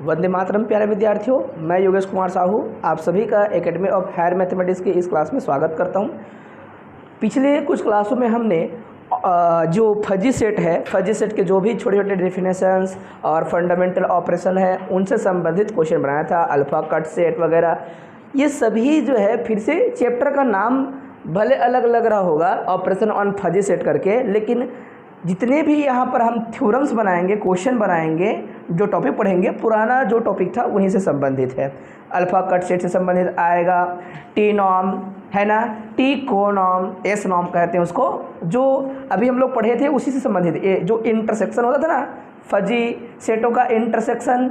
वंदे मातरम प्यारे विद्यार्थियों, मैं योगेश कुमार साहू आप सभी का एकेडमी ऑफ हायर मैथमेटिक्स की इस क्लास में स्वागत करता हूं। पिछले कुछ क्लासों में हमने जो फजी सेट है, फजी सेट के जो भी छोटे छोटे डेफिनेशंस और फंडामेंटल ऑपरेशन है उनसे संबंधित क्वेश्चन बनाया था, अल्फ़ा कट सेट वगैरह। ये सभी जो है फिर से चैप्टर का नाम भले अलग लग रहा होगा ऑपरेशन ऑन फजी सेट करके, लेकिन जितने भी यहाँ पर हम थ्योरम्स बनाएंगे, क्वेश्चन बनाएंगे, जो टॉपिक पढ़ेंगे पुराना जो टॉपिक था वहीं से संबंधित है। अल्फ़ा कट सेट से संबंधित आएगा, टी नॉर्म है ना, टी को नॉर्म, एस नॉर्म कहते हैं उसको, जो अभी हम लोग पढ़े थे उसी से संबंधित। ये जो इंटरसेक्शन होता था ना, फजी सेटों का इंटरसेक्शन,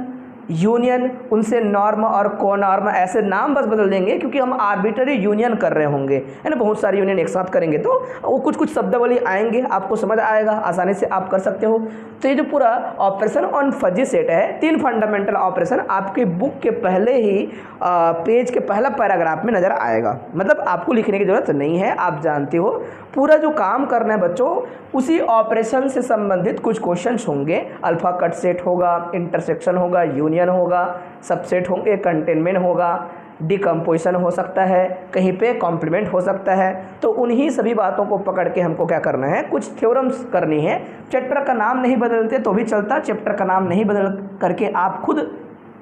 यूनियन, उनसे नॉर्म और को नॉर्म, ऐसे नाम बस बदल देंगे क्योंकि हम आर्बिट्ररी यूनियन कर रहे होंगे, है ना। बहुत सारी यूनियन एक साथ करेंगे तो वो कुछ कुछ शब्दावली आएंगे, आपको समझ आएगा, आसानी से आप कर सकते हो। तो ये जो पूरा ऑपरेशन ऑन फजी सेट है, 3 फंडामेंटल ऑपरेशन आपके बुक के पहले ही पेज के पहला पैराग्राफ में नज़र आएगा। मतलब आपको लिखने की ज़रूरत नहीं है, आप जानते हो। पूरा जो काम करना है बच्चों, उसी ऑपरेशन से संबंधित कुछ क्वेश्चंस होंगे। अल्फ़ा कट सेट होगा, इंटरसेक्शन होगा, यूनियन होगा, सबसेट होंगे, कंटेनमेंट होगा, डिकम्पोजिशन हो सकता है, कहीं पे कॉम्प्लीमेंट हो सकता है। तो उन्हीं सभी बातों को पकड़ के हमको क्या करना है, कुछ थ्योरम्स करनी है। चैप्टर का नाम नहीं बदलते तो भी चलता, चैप्टर का नाम नहीं बदल करके आप खुद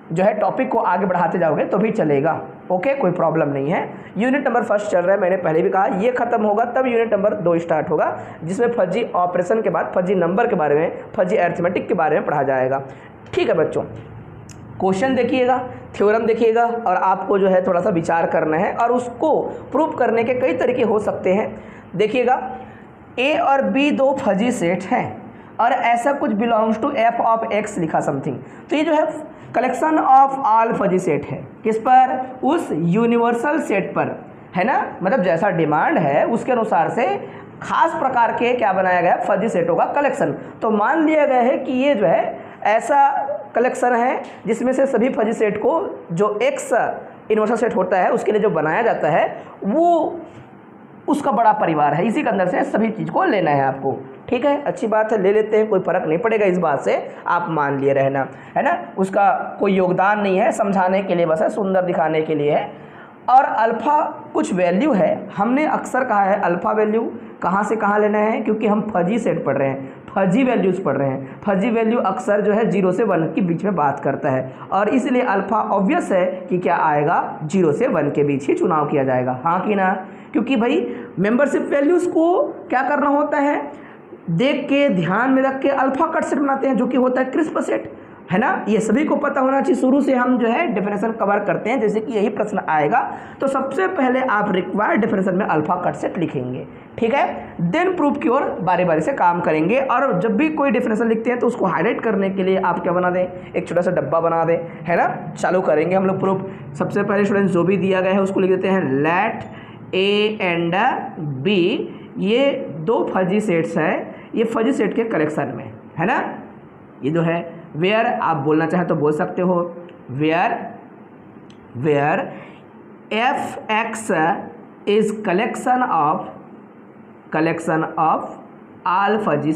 जो है टॉपिक को आगे बढ़ाते जाओगे तो भी चलेगा। ओके, कोई प्रॉब्लम नहीं है। यूनिट नंबर 1 चल रहा है, मैंने पहले भी कहा, ये खत्म होगा तब यूनिट नंबर 2 स्टार्ट होगा, जिसमें फजी ऑपरेशन के बाद फजी नंबर के बारे में, फजी अरिथमेटिक के बारे में पढ़ा जाएगा। ठीक है बच्चों, क्वेश्चन देखिएगा, थ्योरम देखिएगा और आपको जो है थोड़ा सा विचार करना है और उसको प्रूव करने के कई तरीके हो सकते हैं। देखिएगा, ए और बी 2 फजी सेट हैं और ऐसा कुछ belongs to F of x लिखा समथिंग। तो ये जो है collection of all fuzzy set है, किस पर? उस यूनिवर्सल सेट पर, है ना। मतलब जैसा डिमांड है उसके अनुसार से खास प्रकार के क्या बनाया गया, फजी सेटों का कलेक्शन। तो मान लिया गया है कि ये जो है ऐसा कलेक्शन है जिसमें से सभी फजी सेट को, जो एक्स यूनिवर्सल सेट होता है उसके लिए जो बनाया जाता है वो उसका बड़ा परिवार है, इसी के अंदर से सभी चीज़ को लेना है आपको। ठीक है, अच्छी बात है, ले लेते हैं, कोई फ़र्क नहीं पड़ेगा इस बात से, आप मान लिए रहना, है ना। उसका कोई योगदान नहीं है, समझाने के लिए बस है, सुंदर दिखाने के लिए है। और अल्फ़ा कुछ वैल्यू है, हमने अक्सर कहा है अल्फ़ा वैल्यू कहाँ से कहाँ लेना है, क्योंकि हम फजी सेट पढ़ रहे हैं, फजी वैल्यूज़ पढ़ रहे हैं। फजी वैल्यू अक्सर जो है 0 से 1 के बीच में बात करता है और इसलिए अल्फ़ा ऑब्वियस है कि क्या आएगा, 0 से 1 के बीच ही चुनाव किया जाएगा, हाँ कि ना। क्योंकि भाई मेंबरशिप वैल्यूज़ को क्या करना होता है, देख के ध्यान में रख के अल्फ़ा कट सेट बनाते हैं, जो कि होता है क्रिस्प सेट, है ना। ये सभी को पता होना चाहिए। शुरू से हम जो है डेफिनेशन कवर करते हैं, जैसे कि यही प्रश्न आएगा तो सबसे पहले आप रिक्वायर्ड डेफिनेशन में अल्फ़ा कट सेट लिखेंगे, ठीक है। देन प्रूफ की ओर बारी बारी से काम करेंगे और जब भी कोई डेफिनेशन लिखते हैं तो उसको हाईलाइट करने के लिए आप क्या बना दें, एक छोटा सा डब्बा बना दें, है ना। चालू करेंगे हम लोग प्रूफ। सबसे पहले स्टूडेंट जो भी दिया गया है उसको लिख देते हैं, लेट ए एंड बी, ये 2 फजी सेट्स है, ये फजी सेट के कलेक्शन में, है ना। ये जो है वेयर, आप बोलना चाहे तो बोल सकते हो, where F x is collection of all fuzzy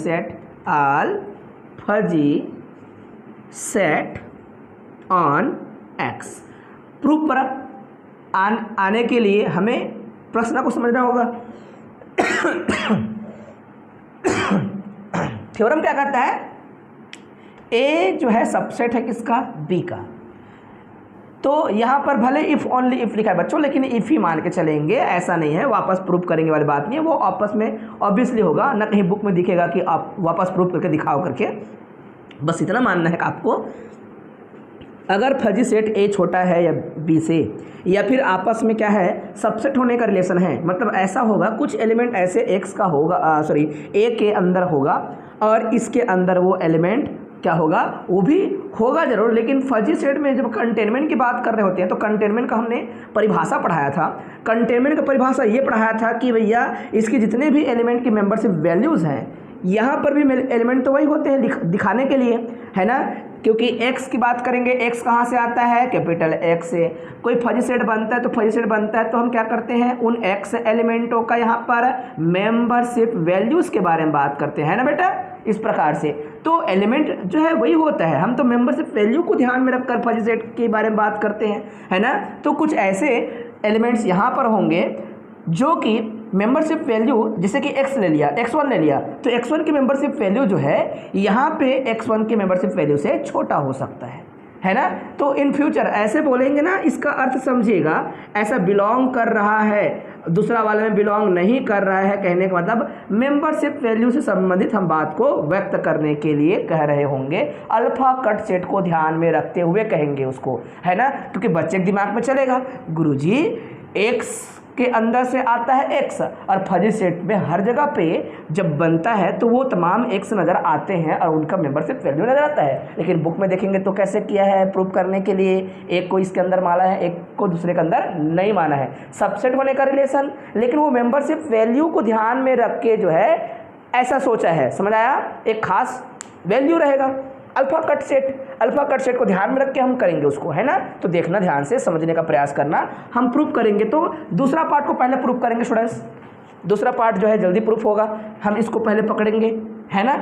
set on x. Proof पर आने के लिए हमें प्रश्न को समझना होगा। थ्योरम क्या कहता है, ए जो है सबसेट है किसका, बी का। तो यहाँ पर भले इफ़ ओनली इफ़ लिखा है बच्चों, लेकिन इफ़ ही मान के चलेंगे, ऐसा नहीं है वापस प्रूफ करेंगे वाली बात नहीं है, वो आपस में ऑब्वियसली होगा, ना कहीं बुक में दिखेगा कि आप वापस प्रूफ करके दिखाओ करके। बस इतना मानना है आपको, अगर फजी सेट ए छोटा है या बी से, या फिर आपस में क्या है सबसेट होने का रिलेशन है, मतलब ऐसा होगा कुछ एलिमेंट ऐसे एक्स का होगा, ए के अंदर होगा और इसके अंदर वो एलिमेंट क्या होगा, वो भी होगा जरूर। लेकिन फजी सेट में जब कंटेनमेंट की बात कर रहे होते हैं तो कंटेनमेंट का हमने परिभाषा पढ़ाया था। कंटेनमेंट का परिभाषा ये पढ़ाया था कि भैया इसके जितने भी एलिमेंट की मेंबरशिप वैल्यूज़ हैं, यहाँ पर भी एलिमेंट तो वही होते हैं दिखाने के लिए, है ना। क्योंकि x की बात करेंगे, x कहाँ से आता है, कैपिटल X से। कोई फजी सेट बनता है तो फजी सेट बनता है तो हम क्या करते हैं, उन x एलिमेंटों का यहाँ पर मेंबरशिप वैल्यूज़ के बारे में बात करते हैं ना बेटा, इस प्रकार से। तो एलिमेंट जो है वही होता है, हम तो मेंबरशिप वैल्यू को ध्यान में रखकर फजी सेट के बारे में बात करते हैं, है ना। तो कुछ ऐसे एलिमेंट्स यहाँ पर होंगे जो कि मेंबरशिप वैल्यू, जैसे कि x ले लिया, x1 ले लिया, तो x1 की मेंबरशिप वैल्यू जो है यहाँ पे x1 की मेंबरशिप वैल्यू से छोटा हो सकता है ना। तो इन फ्यूचर ऐसे बोलेंगे ना, इसका अर्थ समझिएगा, ऐसा बिलोंग कर रहा है, दूसरा वाले में बिलोंग नहीं कर रहा है, कहने का मतलब मेंबरशिप वैल्यू से संबंधित हम बात को व्यक्त करने के लिए कह रहे होंगे, अल्फा कट सेट को ध्यान में रखते हुए कहेंगे उसको, है ना। क्योंकि बच्चे के दिमाग में चलेगा, गुरुजी x के अंदर से आता है x, और फजी सेट में हर जगह पे जब बनता है तो वो तमाम x नज़र आते हैं और उनका मेंबरशिप वैल्यू नज़र आता है। लेकिन बुक में देखेंगे तो कैसे किया है, प्रूव करने के लिए एक को इसके अंदर माना है, एक को दूसरे के अंदर नहीं माना है, सबसेट होने का रिलेशन, लेकिन वो मेंबरशिप वैल्यू को ध्यान में रख के जो है ऐसा सोचा है, समझ आया, एक खास वैल्यू रहेगा। अल्फा कट सेट को ध्यान में रख के हम करेंगे उसको, है ना। तो देखना, ध्यान से समझने का प्रयास करना, हम प्रूफ करेंगे। तो दूसरा पार्ट को पहले प्रूफ करेंगे स्टूडेंट्स, दूसरा पार्ट जो है जल्दी प्रूफ होगा, हम इसको पहले पकड़ेंगे, है ना।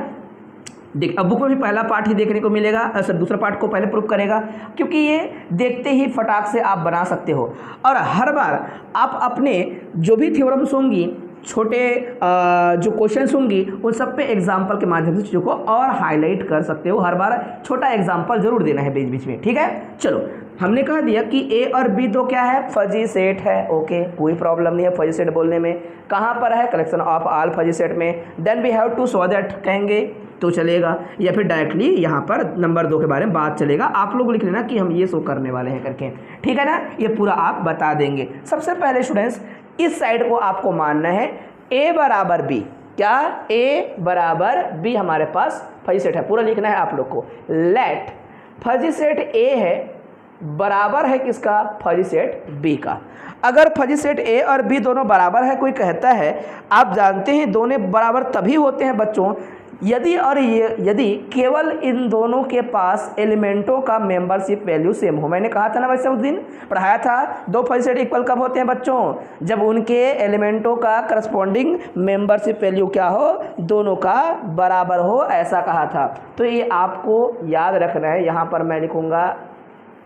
देख, अब बुक में भी पहला पार्ट ही देखने को मिलेगा, सर दूसरा पार्ट को पहले प्रूफ करेगा, क्योंकि ये देखते ही फटाक से आप बना सकते हो। और हर बार आप अपने जो भी थ्योरम्स होंगी, छोटे जो क्वेश्चंस होंगी, उन सब पे एग्जाम्पल के माध्यम से चीज़ों को और हाईलाइट कर सकते हो। हर बार छोटा एग्जाम्पल जरूर देना है बीच बीच में, ठीक है। चलो, हमने कह दिया कि ए और बी दो क्या है, फजी सेट है, ओके, कोई प्रॉब्लम नहीं है फजी सेट बोलने में। कहाँ पर है, collection of all fuzzy set में। Then we have to show that कहेंगे तो चलेगा, या फिर डायरेक्टली यहाँ पर नंबर 2 के बारे में बात चलेगा। आप लोग लिख लेना कि हम ये शो करने वाले हैं करके, ठीक है ना, ये पूरा आप बता देंगे। सबसे पहले स्टूडेंट्स इस साइड को आपको मानना है a बराबर b, क्या a बराबर b हमारे पास फजी सेट है, पूरा लिखना है आप लोग को। लेट फजी सेट a है बराबर है किसका, फजी सेट b का। अगर फजी सेट a और b दोनों बराबर है, कोई कहता है, आप जानते हैं दोनों बराबर तभी होते हैं बच्चों यदि केवल इन दोनों के पास एलिमेंटों का मेंबरशिप वैल्यू सेम हो। मैंने कहा था ना वैसे उस दिन पढ़ाया था, दो फजी सेट इक्वल कब होते हैं बच्चों, जब उनके एलिमेंटों का करस्पॉन्डिंग मेंबरशिप वैल्यू क्या हो, दोनों का बराबर हो, ऐसा कहा था। तो ये आपको याद रखना है। यहाँ पर मैं लिखूँगा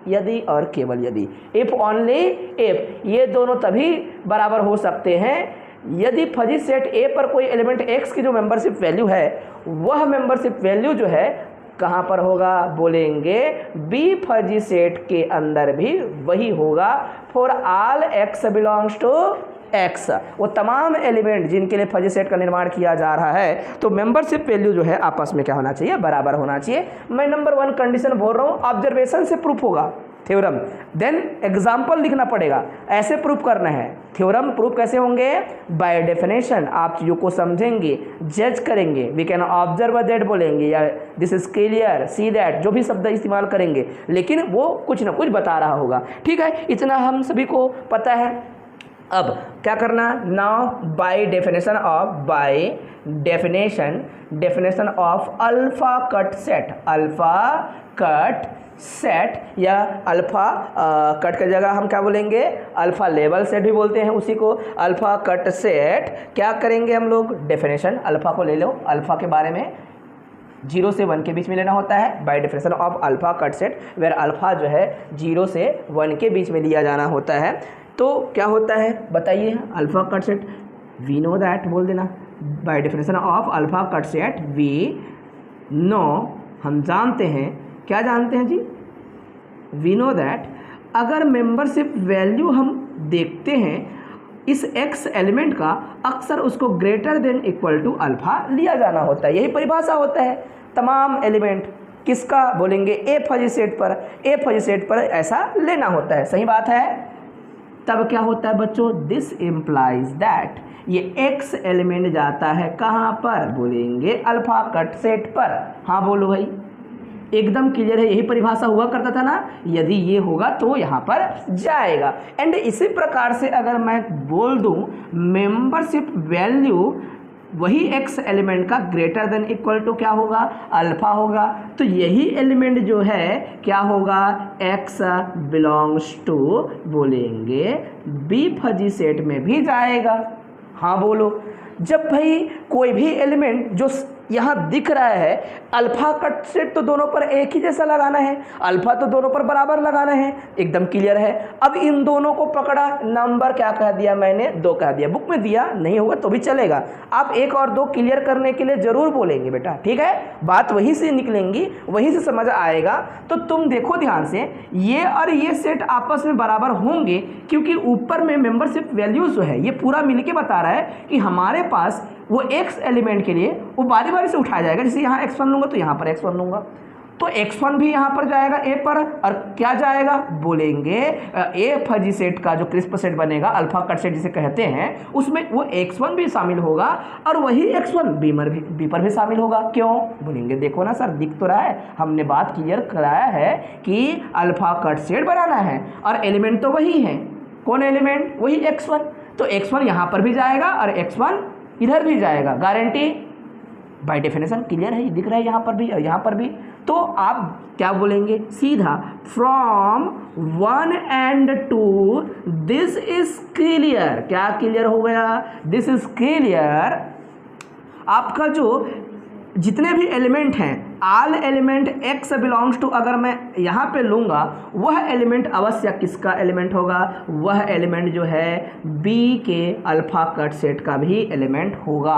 यदि और केवल यदि, इफ ओनली इफ, ये दोनों तभी बराबर हो सकते हैं यदि फजी सेट ए पर कोई एलिमेंट x की जो मेंबरशिप वैल्यू है, वह मेंबरशिप वैल्यू जो है कहाँ पर होगा, बोलेंगे बी फजी सेट के अंदर भी वही होगा। For all x belongs to x, वो तमाम एलिमेंट जिनके लिए फजी सेट का निर्माण किया जा रहा है, तो मेंबरशिप वैल्यू जो है आपस में क्या होना चाहिए, बराबर होना चाहिए। मैं नंबर 1 कंडीशन बोल रहा हूँ, ऑब्जर्वेशन से प्रूफ होगा थ्योरम, देन एग्जाम्पल लिखना पड़ेगा, ऐसे प्रूफ करना है। थ्योरम प्रूफ कैसे होंगे, बाय डेफिनेशन, आप चीज़ों को समझेंगे, जज करेंगे, वी कैन ऑब्जर्व दैट बोलेंगे, या this is clear, see that, जो भी शब्द इस्तेमाल करेंगे, लेकिन वो कुछ ना कुछ बता रहा होगा, ठीक है। इतना हम सभी को पता है। अब क्या करना, now bye definition of alpha cut set, या अल्फा कट की जगह हम क्या बोलेंगे, अल्फा लेवल सेट भी बोलते हैं उसी को, अल्फा कट सेट। क्या करेंगे हम लोग, डेफिनेशन अल्फा को ले लो, अल्फा के बारे में 0 से 1 के बीच में लेना होता है, by definition of alpha cut set, where alpha जो है 0 से 1 के बीच में लिया जाना होता है। तो क्या होता है बताइए, alpha cut set, we know that बोल देना, by definition of alpha cut set we know, हम जानते हैं, क्या जानते हैं जी, वी नो दैट, अगर मेंबरशिप वैल्यू हम देखते हैं इस x एलिमेंट का, अक्सर उसको greater than equal to alpha लिया जाना होता है। यही परिभाषा होता है तमाम एलिमेंट किसका, बोलेंगे ए फजी सेट पर ऐसा लेना होता है, सही बात है। तब क्या होता है बच्चों, दिस इम्प्लाइज दैट, ये x एलिमेंट जाता है कहाँ पर, बोलेंगे अल्फा कट सेट पर। हाँ बोलो भाई, एकदम क्लियर है, यही परिभाषा हुआ करता था ना, यदि ये होगा तो यहाँ पर जाएगा। एंड इसी प्रकार से अगर मैं बोल दूँ मेंबरशिप वैल्यू वही x एलिमेंट का ग्रेटर देन इक्वल टू क्या होगा, अल्फा होगा, तो यही एलिमेंट जो है क्या होगा, x बिलोंग्स टू, बोलेंगे बी फजी सेट में भी जाएगा। हाँ बोलो, जब भाई कोई भी एलिमेंट जो यहाँ दिख रहा है अल्फा कट सेट तो दोनों पर एक ही जैसा लगाना है, अल्फा तो दोनों पर बराबर लगाना है, एकदम क्लियर है। अब इन दोनों को पकड़ा, नंबर क्या कह दिया मैंने, 2 कह दिया, बुक में दिया नहीं होगा तो भी चलेगा। आप 1 और 2 क्लियर करने के लिए जरूर बोलेंगे बेटा, ठीक है, बात वहीं से निकलेंगी, वहीं से समझ आएगा। तो तुम देखो ध्यान से, ये और ये सेट आपस में बराबर होंगे क्योंकि ऊपर में मेंबरशिप वैल्यूज जो है ये पूरा मिलके बता रहा है कि हमारे पास वो x एलिमेंट के लिए वो बारी बारी से उठाया जाएगा। जैसे यहाँ x1 लूँगा तो यहाँ पर x1 लूँगा, तो x1 भी यहाँ पर जाएगा a पर, और क्या जाएगा बोलेंगे ए फजी सेट का जो क्रिस्प सेट बनेगा, अल्फा कट सेट जिसे कहते हैं, उसमें वो x1 भी शामिल होगा और वही x1 b पर भी शामिल होगा। क्यों बोलेंगे, देखो ना सर दिख तो रहा है, हमने बात क्लियर कराया है कि अल्फा कट सेट बनाना है और एलिमेंट तो वही है, कौन एलिमेंट, वही x1, तो x1 यहाँ पर भी जाएगा और x1 इधर भी जाएगा, गारंटी बाय डेफिनेशन क्लियर है, दिख रहा है यहाँ पर भी और यहाँ पर भी। तो आप क्या बोलेंगे सीधा, from 1 and 2 this is clear. क्या क्लियर हो गया, दिस इज क्लियर। आपका जो जितने भी एलिमेंट हैं, all element x belongs to, अगर मैं यहाँ पे लूँगा वह एलिमेंट अवश्य किसका एलिमेंट होगा, वह एलिमेंट जो है b के अल्फा कट सेट का भी एलिमेंट होगा।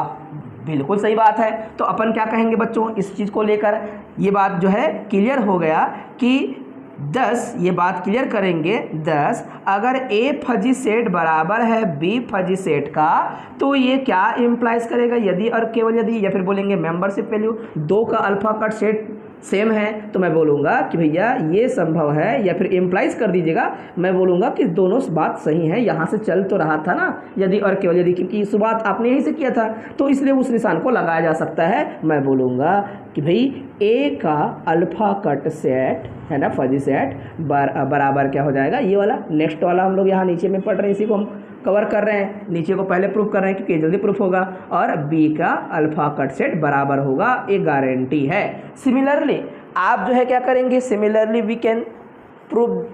बिल्कुल सही बात है। तो अपन क्या कहेंगे बच्चों, इस चीज़ को लेकर ये बात जो है क्लियर हो गया कि 10, ये बात क्लियर करेंगे 10 अगर a फजी सेट बराबर है b फजी सेट का तो ये क्या इम्प्लाइज करेगा, यदि और केवल यदि, या फिर बोलेंगे मेंबरशिप वैल्यू 2 का अल्फा कट सेट सेम है तो मैं बोलूँगा कि भैया ये संभव है, या फिर इम्प्लाइज कर दीजिएगा, मैं बोलूँगा कि दोनों बात सही है। यहाँ से चल तो रहा था ना यदि और केवल यदि, क्योंकि शुरुआत आपने यहीं से किया था तो इसलिए उस निशान को लगाया जा सकता है। मैं बोलूँगा कि भाई ए का अल्फा कट सेट है ना, फजी सेट बराबर क्या हो जाएगा, ये वाला नेक्स्ट वाला हम लोग यहाँ नीचे में पढ़ रहे हैं, इसी को हम कवर कर रहे हैं, नीचे को पहले प्रूफ कर रहे हैं क्योंकि जल्दी प्रूफ होगा, और बी का अल्फा कट सेट बराबर होगा, ये गारंटी है। सिमिलरली आप जो है क्या करेंगे, सिमिलरली वी कैन प्रूव,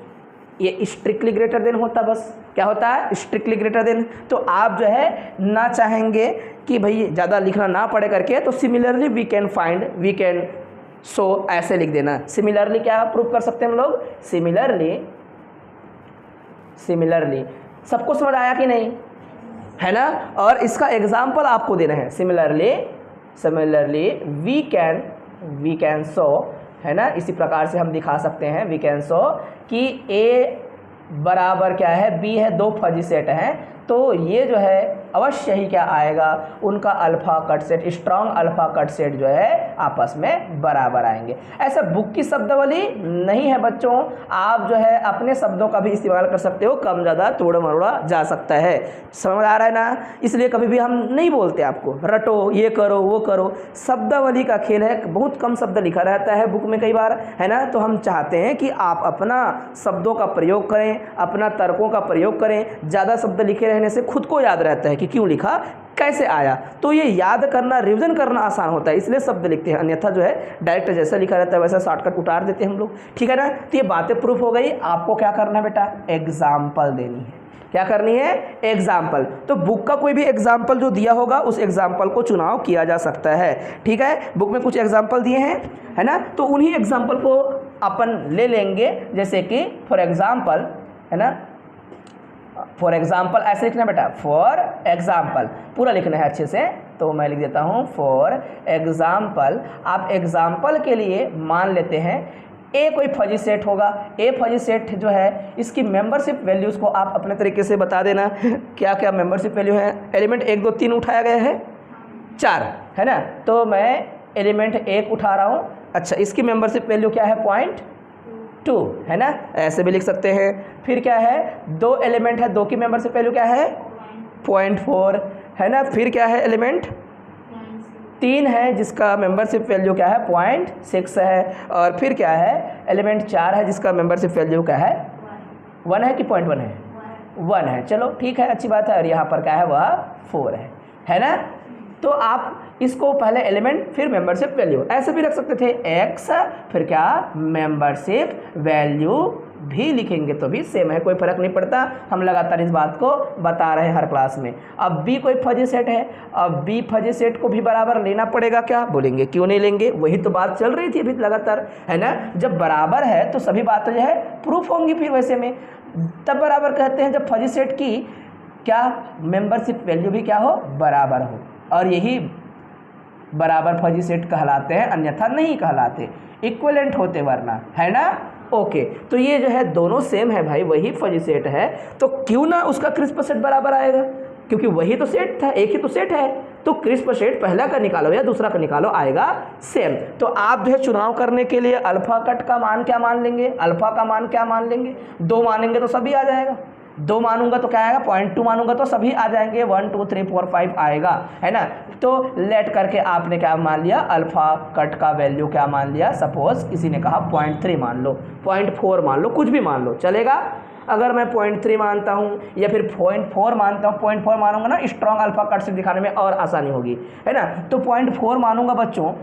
ये स्ट्रिक्टली ग्रेटर देन होता, बस क्या होता है स्ट्रिक्टली ग्रेटर देन। तो आप जो है ना चाहेंगे कि भाई ज़्यादा लिखना ना पड़े करके, तो similarly we can find, we can so ऐसे लिख देना। सिमिलरली क्या प्रूव कर सकते हैं हम लोग, सिमिलरली सबको समझ आया कि नहीं, है ना। और इसका एग्जाम्पल आपको देना है, सिमिलरली वी कैन शो, है ना, इसी प्रकार से हम दिखा सकते हैं, वी कैन शो कि ए बराबर क्या है, बी है, 2 फजी सेट हैं, तो ये जो है अवश्य ही क्या आएगा, उनका alpha cut set, strong alpha cut set जो है आपस में बराबर आएंगे। ऐसा बुक की शब्दावली नहीं है बच्चों, आप जो है अपने शब्दों का भी इस्तेमाल कर सकते हो, कम ज़्यादा थोड़ा मरोड़ा जा सकता है, समझ आ रहा है ना। इसलिए कभी भी हम नहीं बोलते आपको रटो, ये करो वो करो, शब्दावली का खेल है, बहुत कम शब्द लिखा रहता है बुक में कई बार, है ना। तो हम चाहते हैं कि आप अपना शब्दों का प्रयोग करें, अपना तर्कों का प्रयोग करें, ज़्यादा शब्द लिखे रहने से खुद को याद रहता है कि क्यों लिखा, कैसे आया, तो ये याद करना, रिवीजन करना आसान होता है, इसलिए शब्द लिखते हैं, अन्यथा जो है डायरेक्ट जैसा लिखा रहता है वैसा शॉर्टकट उतार देते हैं हम लोग, ठीक है ना। तो ये बातें प्रूफ हो गई। आपको क्या करना है बेटा, एग्जाम्पल देनी है। क्या करनी है, एग्जाम्पल। तो बुक का कोई भी एग्जाम्पल जो दिया होगा उस एग्जाम्पल को चुनाव किया जा सकता है, ठीक है। बुक में कुछ एग्जाम्पल दिए हैं, है ना, तो उन्हीं एग्जाम्पल को अपन ले लेंगे, जैसे कि फॉर एग्जाम्पल, है ना, फॉर एग्जाम्पल ऐसे लिखना बेटा, फॉर एग्जाम्पल पूरा लिखना है अच्छे से, तो मैं लिख देता हूँ फॉर एग्जाम्पल। आप एग्जाम्पल के लिए मान लेते हैं ए कोई फजी सेट होगा, ए फजी सेट जो है इसकी मेंबरशिप वैल्यूज़ को आप अपने तरीके से बता देना क्या क्या मेंबरशिप वैल्यू है। एलिमेंट 1 2 3 उठाया गया है, 4 है ना, तो मैं एलिमेंट 1 उठा रहा हूँ। अच्छा, इसकी मेंबरशिप वैल्यू क्या है, 0.2 है ना, ऐसे भी लिख सकते हैं। फिर क्या है, 2 एलिमेंट है, 2 की मेंबरशिप वैल्यू क्या है, 0.4 है ना। फिर क्या है, एलिमेंट 3 है जिसका मेंबरशिप वैल्यू क्या है, 0.6 है। और फिर क्या है, एलिमेंट 4 है जिसका मेंबरशिप वैल्यू क्या है, 1 है कि 0.1 है, 1 है। चलो ठीक है, अच्छी बात है। और यहाँ पर क्या है, वह 4 है ना। तो आप इसको पहले एलिमेंट फिर मेंबरशिप वैल्यू ऐसे भी रख सकते थे, x फिर क्या, मेंबरशिप वैल्यू भी लिखेंगे तो भी सेम है, कोई फ़र्क नहीं पड़ता। हम लगातार इस बात को बता रहे हैं हर क्लास में। अब बी कोई फजी सेट है, अब बी फजी सेट को भी बराबर लेना पड़ेगा क्या? बोलेंगे क्यों नहीं लेंगे, वही तो बात चल रही थी अभी लगातार, है ना। जब बराबर है तो सभी बातें जो है प्रूफ होंगी फिर वैसे में, तब बराबर कहते हैं जब फजी सेट की क्या मेंबरशिप वैल्यू भी क्या हो, बराबर हो, और यही बराबर फजी सेट कहलाते हैं, अन्यथा नहीं कहलाते, इक्विवेलेंट होते वरना, है ना। ओके, तो ये जो है दोनों सेम है भाई, वही फजी सेट है, तो क्यों ना उसका क्रिस्प सेट बराबर आएगा, क्योंकि वही तो सेट था, एक ही तो सेट है, तो क्रिस्प सेट पहला का निकालो या दूसरा का निकालो आएगा सेम। तो आप जो है चुनाव करने के लिए अल्फा कट का मान क्या मान लेंगे, अल्फा का मान क्या मान लेंगे, 2 मानेंगे तो सभी आ जाएगा, 2 मानूंगा तो क्या आएगा, 0.2 मानूंगा तो सभी आ जाएंगे, 1 2 3 4 5 आएगा, है ना। तो लेट करके आपने क्या मान लिया, अल्फा कट का वैल्यू क्या मान लिया, सपोज किसी ने कहा 0.3 मान लो, 0.4 मान लो, कुछ भी मान लो चलेगा। अगर मैं 0.3 मानता हूँ या फिर 0.4 मानता हूँ, 0.4 मानूंगा ना, स्ट्रॉन्ग अल्फा कट से दिखाने में और आसानी होगी, है ना। तो 0.4 मानूंगा बच्चों,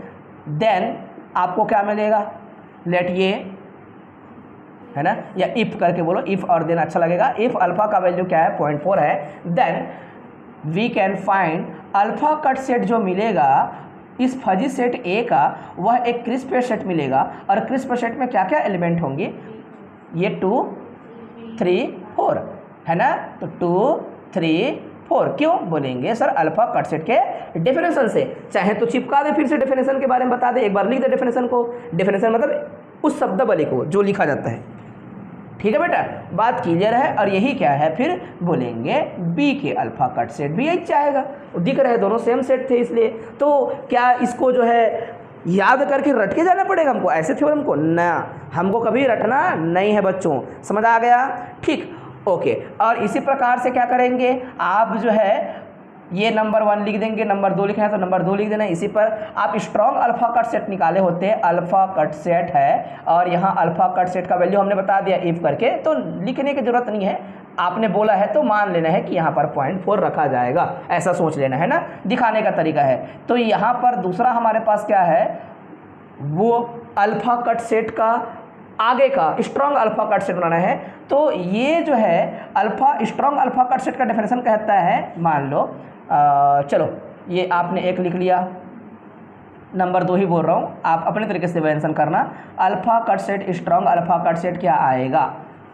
देन आपको क्या मिलेगा, लेट ये, है ना, या इफ करके बोलो, इफ और देन अच्छा लगेगा। इफ अल्फा का वैल्यू क्या है, 0.4 है, then we can find alpha cut set जो मिलेगा इस फजी सेट ए का, वह एक क्रिस्प सेट मिलेगा, और क्रिस्प सेट में क्या क्या एलिमेंट होंगे, ये 2 3 4, है ना। तो 2 3 4 क्यों बोलेंगे सर, अल्फा कट सेट के डेफिनेशन से, चाहे तो चिपका दे फिर से डेफिनेशन के बारे में बता दे, एक बार लिख दे डेफिनेशन को, डेफिनेशन मतलब उस शब्दावली को जो लिखा जाता है, ठीक है बेटा, बात क्लियर है। और यही क्या है, फिर बोलेंगे बी के अल्फा कट सेट भी यही चाहेगा, दिख रहे हैं दोनों सेम सेट थे इसलिए। तो क्या इसको जो है याद करके रट के जाना पड़ेगा हमको ऐसे थ्योरम को, ना, हमको कभी रटना नहीं है बच्चों, समझ आ गया, ठीक, ओके। और इसी प्रकार से क्या करेंगे, आप जो है ये नंबर 1 लिख देंगे, नंबर 2 लिखना है तो नंबर 2 लिख देना। इसी पर आप स्ट्रॉन्ग अल्फा कट सेट निकाले होते हैं, अल्फा कट सेट है, और यहाँ अल्फा कट सेट का वैल्यू हमने बता दिया इफ करके, तो लिखने की जरूरत नहीं है, आपने बोला है तो मान लेना है कि यहाँ पर 0.4 रखा जाएगा, ऐसा सोच लेना है ना, दिखाने का तरीका है। तो यहाँ पर दूसरा हमारे पास क्या है, वो अल्फा कट सेट का आगे का स्ट्रॉन्ग अल्फा कट सेट बनाना है। तो ये जो है alpha strong alpha cut set का डेफिनेशन कहता है, मान लो चलो ये आपने 1 लिख लिया, नंबर 2 ही बोल रहा हूँ, आप अपने तरीके से मेंशन करना। Alpha cut set strong alpha cut set क्या आएगा,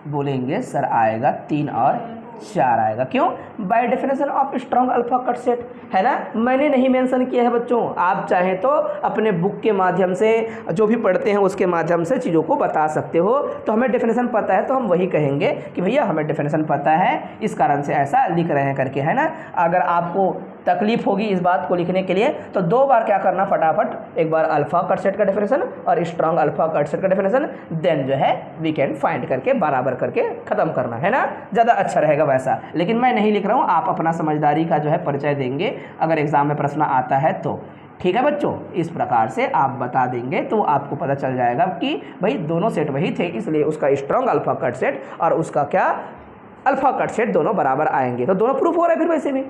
बोलेंगे सर आएगा 3 और 4 आएगा, क्यों, bye definition of strong alpha cut set, है ना। मैंने नहीं मेंशन किया है बच्चों, आप चाहें तो अपने बुक के माध्यम से जो भी पढ़ते हैं उसके माध्यम से चीज़ों को बता सकते हो। तो हमें डेफिनेशन पता है तो हम वही कहेंगे कि भैया हमें डेफिनेशन पता है, इस कारण से ऐसा लिख रहे हैं करके, है ना। अगर आपको तकलीफ होगी इस बात को लिखने के लिए तो 2 बार क्या करना, फटाफट, एक बार अल्फा कट सेट का डेफिनेशन और स्ट्रॉन्ग अल्फा कट सेट का डेफिनेशन, देन जो है वी कैन फाइंड करके बराबर करके ख़त्म करना, है ना, ज़्यादा अच्छा रहेगा वैसा। लेकिन मैं नहीं लिख रहा हूँ, आप अपना समझदारी का जो है परिचय देंगे अगर एग्ज़ाम में प्रश्न आता है तो, ठीक है बच्चों। इस प्रकार से आप बता देंगे तो आपको पता चल जाएगा कि भाई दोनों सेट वही थे, इसलिए उसका स्ट्रॉन्ग अल्फा कट सेट और उसका क्या अल्फा कट सेट दोनों बराबर आएंगे, तो दोनों प्रूफ हो रहा है फिर वैसे भी,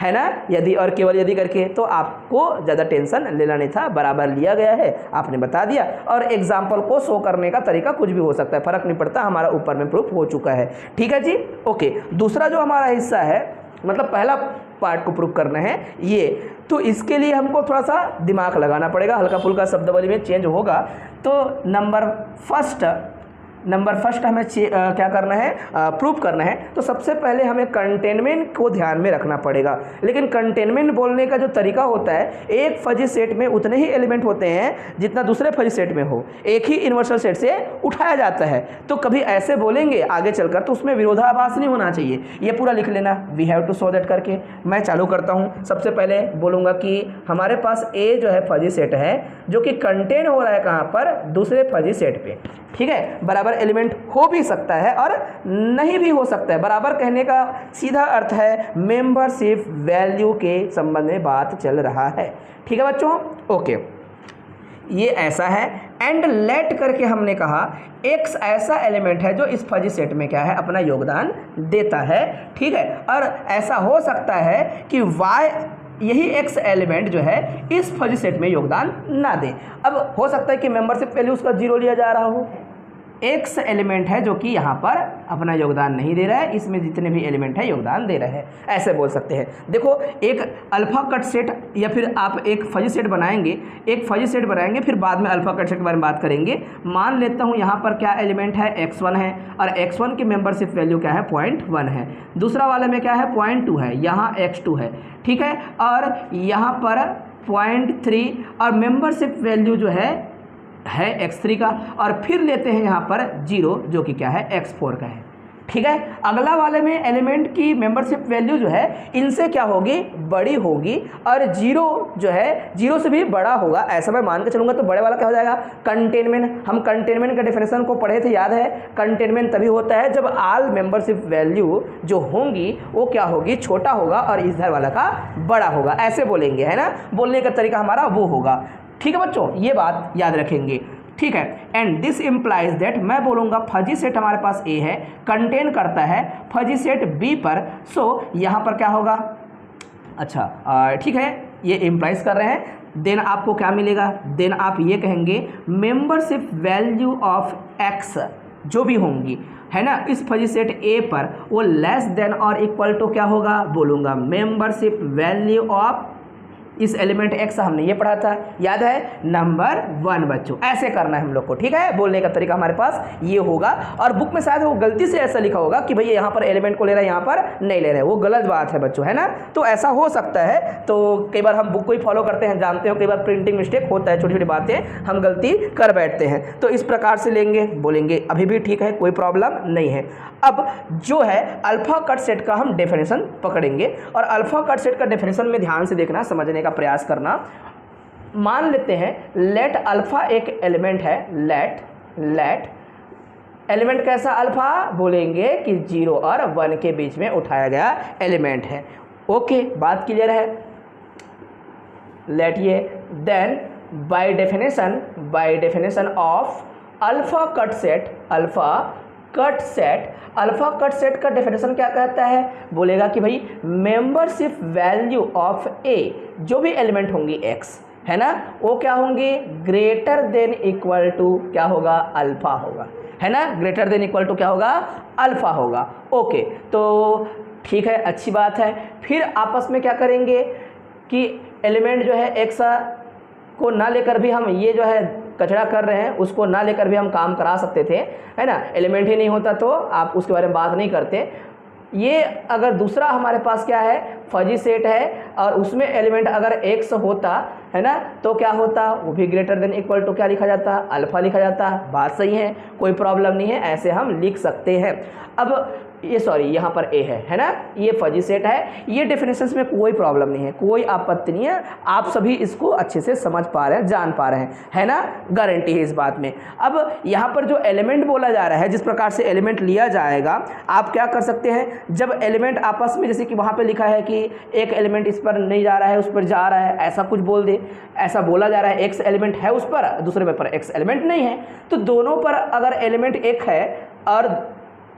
है ना। यदि और केवल यदि करके तो आपको ज़्यादा टेंशन लेना नहीं था, बराबर लिया गया है, आपने बता दिया। और एग्जाम्पल को शो करने का तरीका कुछ भी हो सकता है, फ़र्क नहीं पड़ता, हमारा ऊपर में प्रूफ हो चुका है, ठीक है जी, ओके। दूसरा जो हमारा हिस्सा है, मतलब पहला पार्ट को प्रूफ करना है ये, तो इसके लिए हमको थोड़ा सा दिमाग लगाना पड़ेगा, हल्का फुल्का शब्दावली में चेंज होगा। तो नंबर फर्स्ट हमें क्या करना है, प्रूफ करना है। तो सबसे पहले हमें कंटेनमेंट को ध्यान में रखना पड़ेगा। लेकिन कंटेनमेंट बोलने का जो तरीका होता है, एक फजी सेट में उतने ही एलिमेंट होते हैं जितना दूसरे फजी सेट में हो, एक ही यूनिवर्सल सेट से उठाया जाता है। तो कभी ऐसे बोलेंगे आगे चलकर तो उसमें विरोधाभास नहीं होना चाहिए, ये पूरा लिख लेना, we have to show that करके। मैं चालू करता हूँ, सबसे पहले बोलूँगा कि हमारे पास ए जो है फजी सेट है जो कि कंटेन हो रहा है कहाँ पर, दूसरे फजी सेट पे, ठीक है। बराबर एलिमेंट हो भी सकता है और नहीं भी हो सकता है। बराबर कहने का सीधा अर्थ है मेंबरशिप वैल्यू के संबंध में बात चल रहा है, ठीक है बच्चों, ओके। ये ऐसा है, एंड लेट करके हमने कहा एक्स ऐसा एलिमेंट है जो इस फजी सेट में क्या है, अपना योगदान देता है, ठीक है। और ऐसा हो सकता है कि वाई यही एक्स एलिमेंट जो है इस फजी सेट में योगदान ना दे। अब हो सकता है कि मेंबरशिप वैल्यू उसका 0 लिया जा रहा हो, एक्स एलिमेंट है जो कि यहाँ पर अपना योगदान नहीं दे रहा है, इसमें जितने भी एलिमेंट है योगदान दे रहे हैं, ऐसे बोल सकते हैं। देखो एक अल्फा कट सेट या फिर आप एक फजी सेट बनाएंगे, फिर बाद में अल्फा कट सेट के बारे में बात करेंगे। मान लेता हूँ यहाँ पर क्या एलिमेंट है, x1 है, और x1 की मेंबरशिप वैल्यू क्या है, 0.1 है। दूसरा वाले में क्या है, 0.2 है, यहाँ x2 है, ठीक है, और यहाँ पर 0.3 और मेंबरशिप वैल्यू जो है x3 का, और फिर लेते हैं यहाँ पर 0 जो कि क्या है, x4 का है, ठीक है। अगला वाले में एलिमेंट की मेंबरशिप वैल्यू जो है इनसे क्या होगी, बड़ी होगी, और 0 जो है 0 से भी बड़ा होगा, ऐसा मैं मान के चलूँगा। तो बड़े वाला क्या हो जाएगा, कंटेनमेंट। हम कंटेनमेंट का डेफिनेशन को पढ़े थे, याद है, कंटेनमेंट तभी होता है जब ऑल मेंबरशिप वैल्यू जो होंगी वो क्या होगी, छोटा होगा, और इधर वाला का बड़ा होगा, ऐसे बोलेंगे, है ना। बोलने का तरीका हमारा वो होगा, ठीक है बच्चों, ये बात याद रखेंगे, ठीक है। एंड दिस इम्प्लाइज दैट, मैं बोलूँगा फजी सेट हमारे पास ए है, कंटेन करता है फजी सेट बी पर, सो यहाँ पर क्या होगा, अच्छा ठीक है, ये इम्प्लाइज कर रहे हैं। देन आपको क्या मिलेगा, देन आप ये कहेंगे मेंबरशिप वैल्यू ऑफ एक्स जो भी होंगी, है ना, इस फजी सेट ए पर, वो लेस देन और इक्वल टू क्या होगा, बोलूँगा मेंबरशिप वैल्यू ऑफ इस एलिमेंट x हमने ये पढ़ा था, याद है, नंबर 1 बच्चों। ऐसे करना है हम लोग को, ठीक है। बोलने का तरीका हमारे पास ये होगा, और बुक में शायद वो गलती से ऐसा लिखा होगा कि भैया यहाँ पर एलिमेंट को ले रहा है, यहाँ पर नहीं ले रहे, वो गलत बात है बच्चों, है ना। तो ऐसा हो सकता है, तो कई बार हम बुक को ही फॉलो करते हैं, जानते हो, कई बार प्रिंटिंग मिस्टेक होता है, छोटी छोटी बातें हम गलती कर बैठते हैं। तो इस प्रकार से लेंगे, बोलेंगे, अभी भी ठीक है, कोई प्रॉब्लम नहीं है। अब जो है अल्फा कट सेट का हम डेफिनेशन पकड़ेंगे, और अल्फा कट सेट का डेफिनेशन में ध्यान से देखना, समझने का प्रयास करना। मान लेते हैं लेट अल्फा एक एलिमेंट है, लेट एलिमेंट कैसा, अल्फा, बोलेंगे कि 0 और 1 के बीच में उठाया गया एलिमेंट है। ओके, बात क्लियर है, लेट ये। Then by definition of alpha cut set का डेफिनेशन क्या कहता है, बोलेगा कि भाई मेंबरशिप वैल्यू ऑफ ए, जो भी एलिमेंट होंगी x, है ना, वो क्या होंगी, ग्रेटर देन इक्वल टू क्या होगा, अल्फा होगा, है ना, ग्रेटर देन इक्वल टू क्या होगा, अल्फा होगा। ओके, तो ठीक है, अच्छी बात है। फिर आपस में क्या करेंगे कि एलिमेंट जो है x को ना लेकर भी हम ये जो है कचरा कर रहे हैं, उसको ना लेकर भी हम काम करा सकते थे, है ना। एलिमेंट ही नहीं होता तो आप उसके बारे में बात नहीं करते। ये अगर दूसरा हमारे पास क्या है, फजी सेट है, और उसमें एलिमेंट अगर x होता, है ना, तो क्या होता, वो भी ग्रेटर देन इक्वल टू क्या लिखा जाता, अल्फा लिखा जाता। बात सही है, कोई प्रॉब्लम नहीं है, ऐसे हम लिख सकते हैं। अब ये सॉरी, यहाँ पर ए है ना, ये फजी सेट है, ये डेफिनेशंस में कोई प्रॉब्लम नहीं है, कोई आपत्ति नहीं है, आप सभी इसको अच्छे से समझ पा रहे हैं, जान पा रहे हैं, है ना, गारंटी है इस बात में। अब यहाँ पर जो एलिमेंट बोला जा रहा है, जिस प्रकार से एलिमेंट लिया जाएगा, आप क्या कर सकते हैं, जब एलिमेंट आपस में, जैसे कि वहाँ पर लिखा है कि एक एलिमेंट इस पर नहीं जा रहा है, उस पर जा रहा है, ऐसा कुछ बोल दे, ऐसा बोला जा रहा है, एक्स एलिमेंट है उस पर, दूसरे पर एक्स एलिमेंट नहीं है, तो दोनों पर अगर एलिमेंट एक है और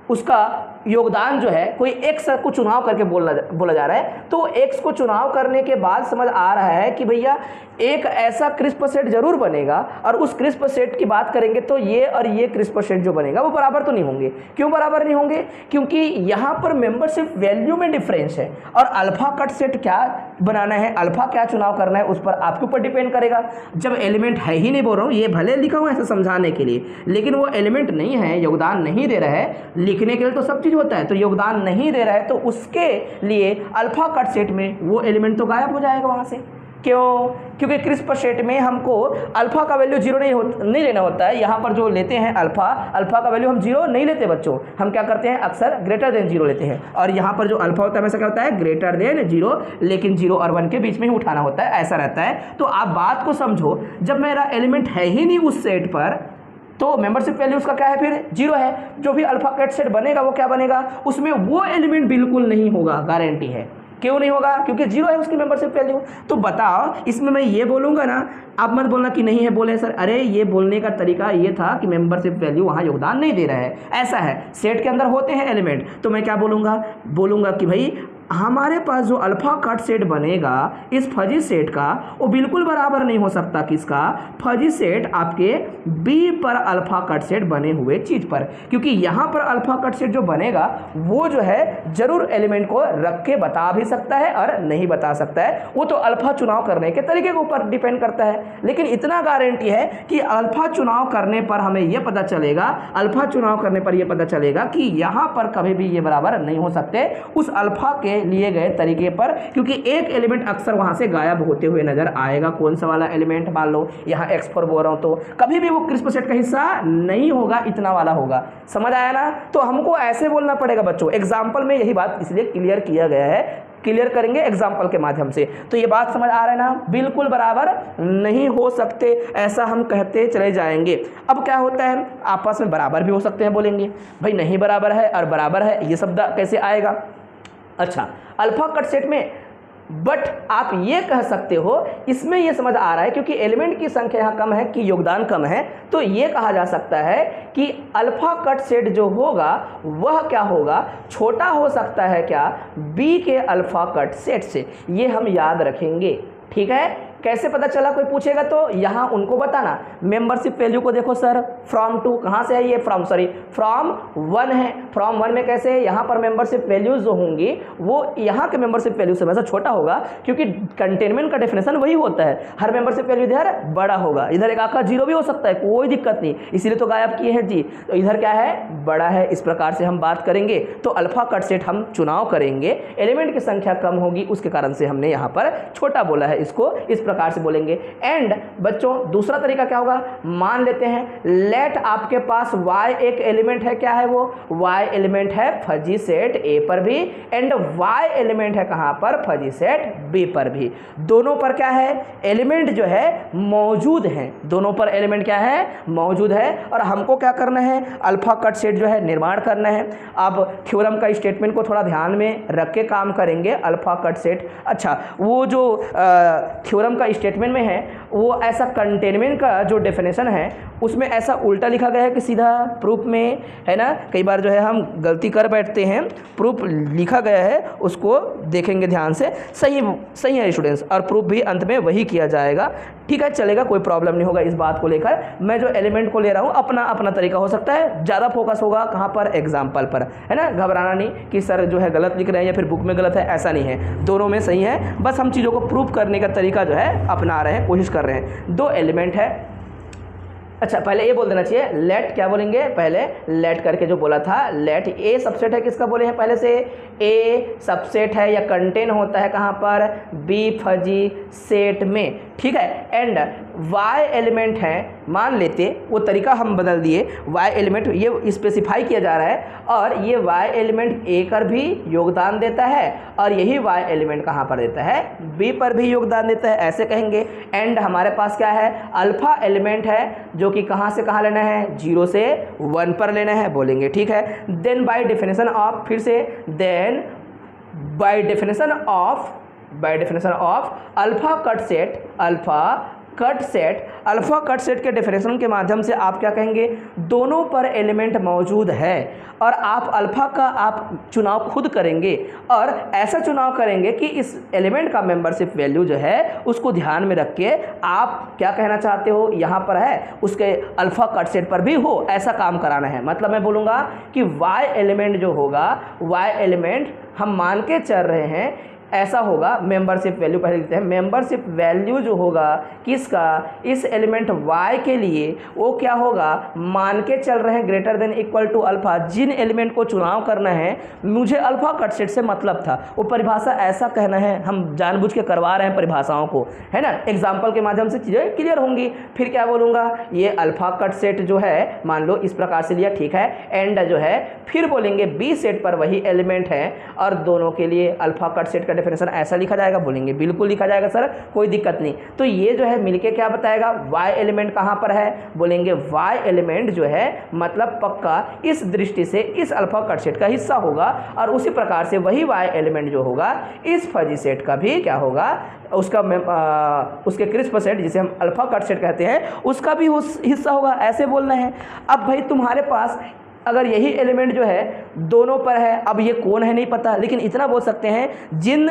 उसका योगदान जो है कोई एक्स को चुनाव करके बोला जा रहा है, तो एक्स को चुनाव करने के बाद समझ आ रहा है कि भैया एक ऐसा क्रिस्प सेट जरूर बनेगा, और उस क्रिस्प सेट की बात करेंगे तो ये और ये क्रिस्प सेट जो बनेगा वो बराबर तो नहीं होंगे। क्यों बराबर नहीं होंगे, क्योंकि यहाँ पर मेंबरशिप वैल्यू में डिफरेंस है, और अल्फा कट सेट क्या बनाना है, अल्फा क्या चुनाव करना है, उस पर आपके ऊपर डिपेंड करेगा। जब एलिमेंट है ही नहीं, बोल रहा हूँ, ये भले लिखा हुआ है ऐसे समझाने के लिए, लेकिन वो एलिमेंट नहीं है, योगदान नहीं दे रहा है, लिखने के लिए तो सब चीज़ होता है, तो योगदान नहीं दे रहा है, तो उसके लिए अल्फा कट सेट में वो एलिमेंट तो गायब हो जाएगा वहाँ से। क्यों, क्योंकि क्रिस्प सेट में हमको अल्फा का वैल्यू 0 नहीं लेना होता है। यहाँ पर जो लेते हैं अल्फा का वैल्यू हम 0 नहीं लेते बच्चों, हम क्या करते हैं, अक्सर ग्रेटर देन 0 लेते हैं, और यहाँ पर जो अल्फा होता है हमेशा क्या होता है, ग्रेटर देन 0, लेकिन 0 और 1 के बीच में ही उठाना होता है, ऐसा रहता है। तो आप बात को समझो, जब मेरा एलिमेंट है ही नहीं उस सेट पर, तो मेंबरशिप वैल्यू उसका क्या है, फिर 0 है। जो भी अल्फा कट सेट बनेगा वो क्या बनेगा, उसमें वो एलिमेंट बिल्कुल नहीं होगा, गारंटी है। क्यों नहीं होगा, क्योंकि 0 है उसकी मेंबरशिप वैल्यू। तो बताओ, इसमें मैं ये बोलूँगा ना, आप मत बोलना कि नहीं है, बोले सर, अरे ये बोलने का तरीका ये था कि मेंबरशिप वैल्यू वहाँ योगदान नहीं दे रहा है, ऐसा है, सेट के अंदर होते हैं एलिमेंट, तो मैं क्या बोलूँगा कि भाई हमारे पास जो अल्फा कट सेट बनेगा इस फजी सेट का, वो बिल्कुल बराबर नहीं हो सकता किसका, फजी सेट आपके बी पर अल्फा कट सेट बने हुए चीज पर, क्योंकि यहाँ पर अल्फा कट सेट जो बनेगा वो जो है जरूर एलिमेंट को रख के बता भी सकता है और नहीं बता सकता है, वो तो अल्फा चुनाव करने के तरीके के ऊपर डिपेंड करता है। लेकिन इतना गारंटी है कि अल्फा चुनाव करने पर हमें यह पता चलेगा, अल्फा चुनाव करने पर यह पता चलेगा कि यहाँ पर कभी भी ये बराबर नहीं हो सकते उस अल्फा के लिए गए तरीके पर, क्योंकि एक एलिमेंट अक्सर वहां से गायब होते हुए नजर आएगा। कौन सा वाला एलिमेंट, मान लो यहाँ x4 बोल रहा हूं, तो कभी भी वो क्रिस्प सेट का हिस्सा नहीं होगा, इतना वाला होगा। समझ आया ना? तो हमको ऐसे बोलना पड़ेगा बच्चों, एग्जाम्पल में यही बात इसलिए क्लियर किया गया है, क्लियर करेंगे एग्जाम्पल के माध्यम से। तो ये बात समझ आ रहा है ना, बिल्कुल बराबर नहीं हो सकते ऐसा हम कहते चले जाएंगे। अब क्या होता है, आपस में बराबर भी हो सकते हैं, बोलेंगे भाई नहीं बराबर है और बराबर है, ये शब्द कैसे आएगा? अच्छा, अल्फा कट सेट में बट आप ये कह सकते हो, इसमें ये समझ आ रहा है क्योंकि एलिमेंट की संख्या यहाँ कम है कि योगदान कम है, तो ये कहा जा सकता है कि अल्फा कट सेट जो होगा वह क्या होगा, छोटा हो सकता है क्या, बी के अल्फा कट सेट से। ये हम याद रखेंगे, ठीक है? कैसे पता चला, कोई पूछेगा तो यहाँ उनको बताना। मेंबरशिप वैल्यू को देखो सर, फ्रॉम टू कहाँ से है ये, फ्रॉम 1 है। फ्रॉम 1 में कैसे, यहाँ पर मेंबरशिप वैल्यूज जो होंगी वो यहाँ के मेंबरशिप वैल्यू से वैसा छोटा होगा, क्योंकि कंटेनमेंट का डेफिनेशन वही होता है, हर मेंबरशिप वैल्यू इधर बड़ा होगा, इधर एक आका 0 भी हो सकता है, कोई दिक्कत नहीं, इसीलिए तो गायब किए हैं जी। तो इधर क्या है, बड़ा है। इस प्रकार से हम बात करेंगे तो अल्फा कट सेट हम चुनाव करेंगे, एलिमेंट की संख्या कम होगी उसके कारण से हमने यहाँ पर छोटा बोला है, इसको इस प्रकार से बोलेंगे। एंड बच्चों दूसरा तरीका क्या होगा, मान लेते हैं लेट आपके पास y एक एलिमेंट है, क्या है वो, y एलिमेंट है फजी सेट A पर भी, एंड y एलिमेंट है कहां पर, फजी सेट B पर भी। दोनों पर क्या है, एलिमेंट जो है मौजूद है, दोनों पर एलिमेंट क्या है, मौजूद है। और हमको क्या करना है, अल्फा कट सेट जो है निर्माण करना है। अब थ्योरम का स्टेटमेंट को थोड़ा ध्यान में रख के काम करेंगे, अल्फा कट सेट। अच्छा, वो जो थ्योरम का स्टेटमेंट में है वो ऐसा कंटेनमेंट का जो डेफिनेशन है उसमें ऐसा उल्टा लिखा गया है कि सीधा प्रूफ में, है ना, कई बार जो है हम गलती कर बैठते हैं, प्रूफ लिखा गया है उसको देखेंगे ध्यान से, सही है स्टूडेंट्स, और प्रूफ भी अंत में वही किया जाएगा, ठीक है, चलेगा, कोई प्रॉब्लम नहीं होगा इस बात को लेकर। मैं जो एलिमेंट को ले रहा हूँ अपना अपना तरीका हो सकता है, ज़्यादा फोकस होगा कहाँ पर, एग्जाम्पल पर, है ना, घबराना नहीं कि सर जो है गलत लिख रहे हैं या फिर बुक में गलत है, ऐसा नहीं है, दोनों में सही है, बस हम चीज़ों को प्रूफ करने का तरीका जो है अपना रहे हैं, कोशिश कर रहे हैं। दो एलिमेंट है, अच्छा पहले ये बोल देना चाहिए, लेट क्या बोलेंगे, पहले लेट करके जो बोला था, लेट ए सबसेट है किसका बोले हैं पहले से, ए सबसेट है या कंटेन होता है कहाँ पर, बी फजी सेट में, ठीक है। एंड वाई एलिमेंट है, मान लेते वो तरीका हम बदल दिए, वाई एलिमेंट ये स्पेसिफाई किया जा रहा है, और ये वाई एलिमेंट ए पर भी योगदान देता है और यही वाई एलिमेंट कहाँ पर देता है, बी पर भी योगदान देता है, ऐसे कहेंगे। एंड हमारे पास क्या है, अल्फा एलिमेंट है जो कि कहाँ से कहाँ लेना है, 0 से 1 पर लेना है, बोलेंगे ठीक है। देन बाय डेफिनेशन ऑफ, फिर से then by definition of alpha cut set, alpha cut set के डेफिनेशन के माध्यम से आप क्या कहेंगे, दोनों पर एलिमेंट मौजूद है और आप अल्फा का आप चुनाव खुद करेंगे और ऐसा चुनाव करेंगे कि इस एलिमेंट का मेंबरशिप वैल्यू जो है उसको ध्यान में रख के आप क्या कहना चाहते हो, यहाँ पर है उसके अल्फा कट सेट पर भी हो, ऐसा काम कराना है। मतलब मैं बोलूँगा कि वाई एलिमेंट जो होगा, वाई एलिमेंट हम मान के चल रहे हैं ऐसा होगा, मेंबरशिप वैल्यू पहले लिखते हैं, मेंबरशिप वैल्यू जो होगा किसका, इस एलिमेंट y के लिए वो क्या होगा, मान के चल रहे हैं greater than equal to alpha, जिन एलिमेंट को चुनाव करना है, मुझे अल्फा कट सेट से मतलब था, वो परिभाषा ऐसा कहना है, हम जानबूझ के करवा रहे हैं परिभाषाओं को, है ना, एग्जाम्पल के माध्यम से चीज़ें क्लियर होंगी। फिर क्या बोलूँगा, ये अल्फा कट सेट जो है मान लो इस प्रकार से लिया, ठीक है। एंड जो है फिर बोलेंगे बी सेट पर वही एलिमेंट है और दोनों के लिए अल्फा कट सेट का डेफिनेशन ऐसा लिखा जाएगा, बोलेंगे बिल्कुल लिखा जाएगा सर, कोई दिक्कत नहीं। तो ये जो है मिलके क्या बताएगा, y एलिमेंट कहाँ पर है, बोलेंगे y एलिमेंट जो है मतलब पक्का इस दृष्टि से इस अल्फा कट सेट का हिस्सा होगा और उसी प्रकार से वही y एलिमेंट जो होगा इस फजी सेट का भी क्या होगा, उसका उसके क्रिस्प सेट जिसे हम अल्फा कट सेट कहते हैं उसका भी हिस्सा होगा, ऐसे बोलना है। अब भाई तुम्हारे पास अगर यही एलिमेंट जो है दोनों पर है, अब ये कौन है नहीं पता, लेकिन इतना बोल सकते हैं जिन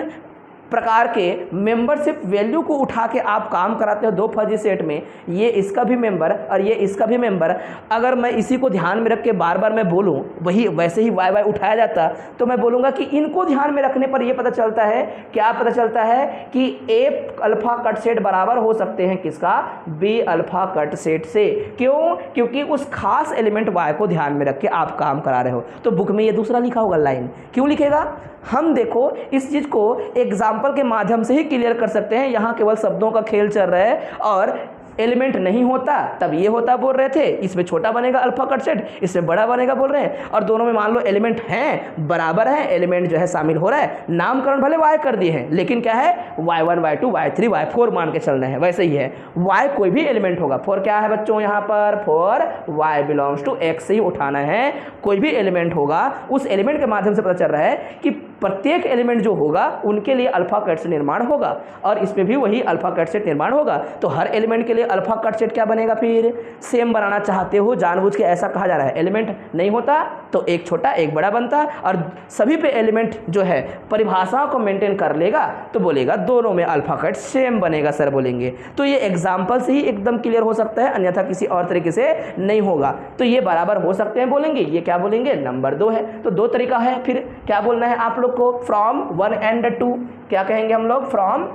प्रकार के मेंबरशिप वैल्यू को उठा के आप काम कराते हो दो फजी सेट में, ये इसका भी मेंबर और ये इसका भी मेंबर, अगर मैं इसी को ध्यान में रख के बार बार मैं बोलूं वही वैसे ही वाई वाई उठाया जाता, तो मैं बोलूँगा कि इनको ध्यान में रखने पर ये पता चलता है, क्या पता चलता है कि ए अल्फा कट सेट बराबर हो सकते हैं किसका, बी अल्फा कट सेट से। क्यों? क्योंकि उस खास एलिमेंट वाई को ध्यान में रख के आप काम करा रहे हो। तो बुक में ये दूसरा लिखा होगा लाइन, क्यों लिखेगा? हम देखो इस चीज़ को एग्जाम्पल के माध्यम से ही क्लियर कर सकते हैं। यहाँ केवल शब्दों का खेल चल रहा है और एलिमेंट नहीं होता तब ये होता बोल रहे थे, इसमें छोटा बनेगा अल्फा कट सेट, इसमें बड़ा बनेगा बोल रहे हैं, और दोनों में मान लो एलिमेंट हैं, बराबर है, एलिमेंट जो है शामिल हो रहा है, नामकरण भले वाई कर दिए हैं लेकिन क्या है y1 y2 y3 y4 मान के चलना है। वैसे ही है y कोई भी एलिमेंट होगा, फोर क्या है बच्चों यहाँ पर, for y belongs to x से ही उठाना है, कोई भी एलिमेंट होगा उस एलिमेंट के माध्यम से पता चल रहा है कि प्रत्येक एलिमेंट जो होगा उनके लिए अल्फा कट सेट निर्माण होगा और इसमें भी वही अल्फा कट सेट निर्माण होगा। तो हर एलिमेंट के लिए अल्फा कट सेट क्या बनेगा, फिर सेम बनाना चाहते हो जानबूझ के ऐसा कहा जा रहा है। एलिमेंट नहीं होता तो एक छोटा एक बड़ा बनता और सभी पे एलिमेंट जो है परिभाषाओं को मेंटेन कर लेगा तो बोलेगा दोनों में अल्फा कट सेम बनेगा सर बोलेंगे। तो ये एग्जाम्पल से ही एकदम क्लियर हो सकता है, अन्यथा किसी और तरीके से नहीं होगा। तो ये बराबर हो सकते हैं बोलेंगे, ये क्या बोलेंगे, नंबर 2 है। तो दो तरीका है, फिर क्या बोलना है आप लोग को, फ्रॉम 1 and 2 क्या कहेंगे हम लोग, फ्रॉम,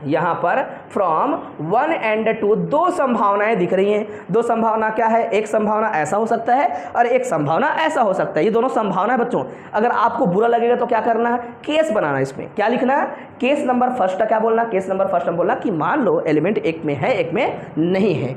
यहाँ पर फ्रॉम 1 and 2 दो संभावनाएं दिख रही हैं। दो संभावना क्या है, एक संभावना ऐसा हो सकता है और एक संभावना ऐसा हो सकता है। ये दोनों संभावना है बच्चों। अगर आपको बुरा लगेगा तो क्या करना है, केस बनाना, इसमें क्या लिखना है, केस नंबर फर्स्ट क्या बोलना, केस नंबर फर्स्ट में बोलना कि मान लो एलिमेंट एक में है एक में नहीं है।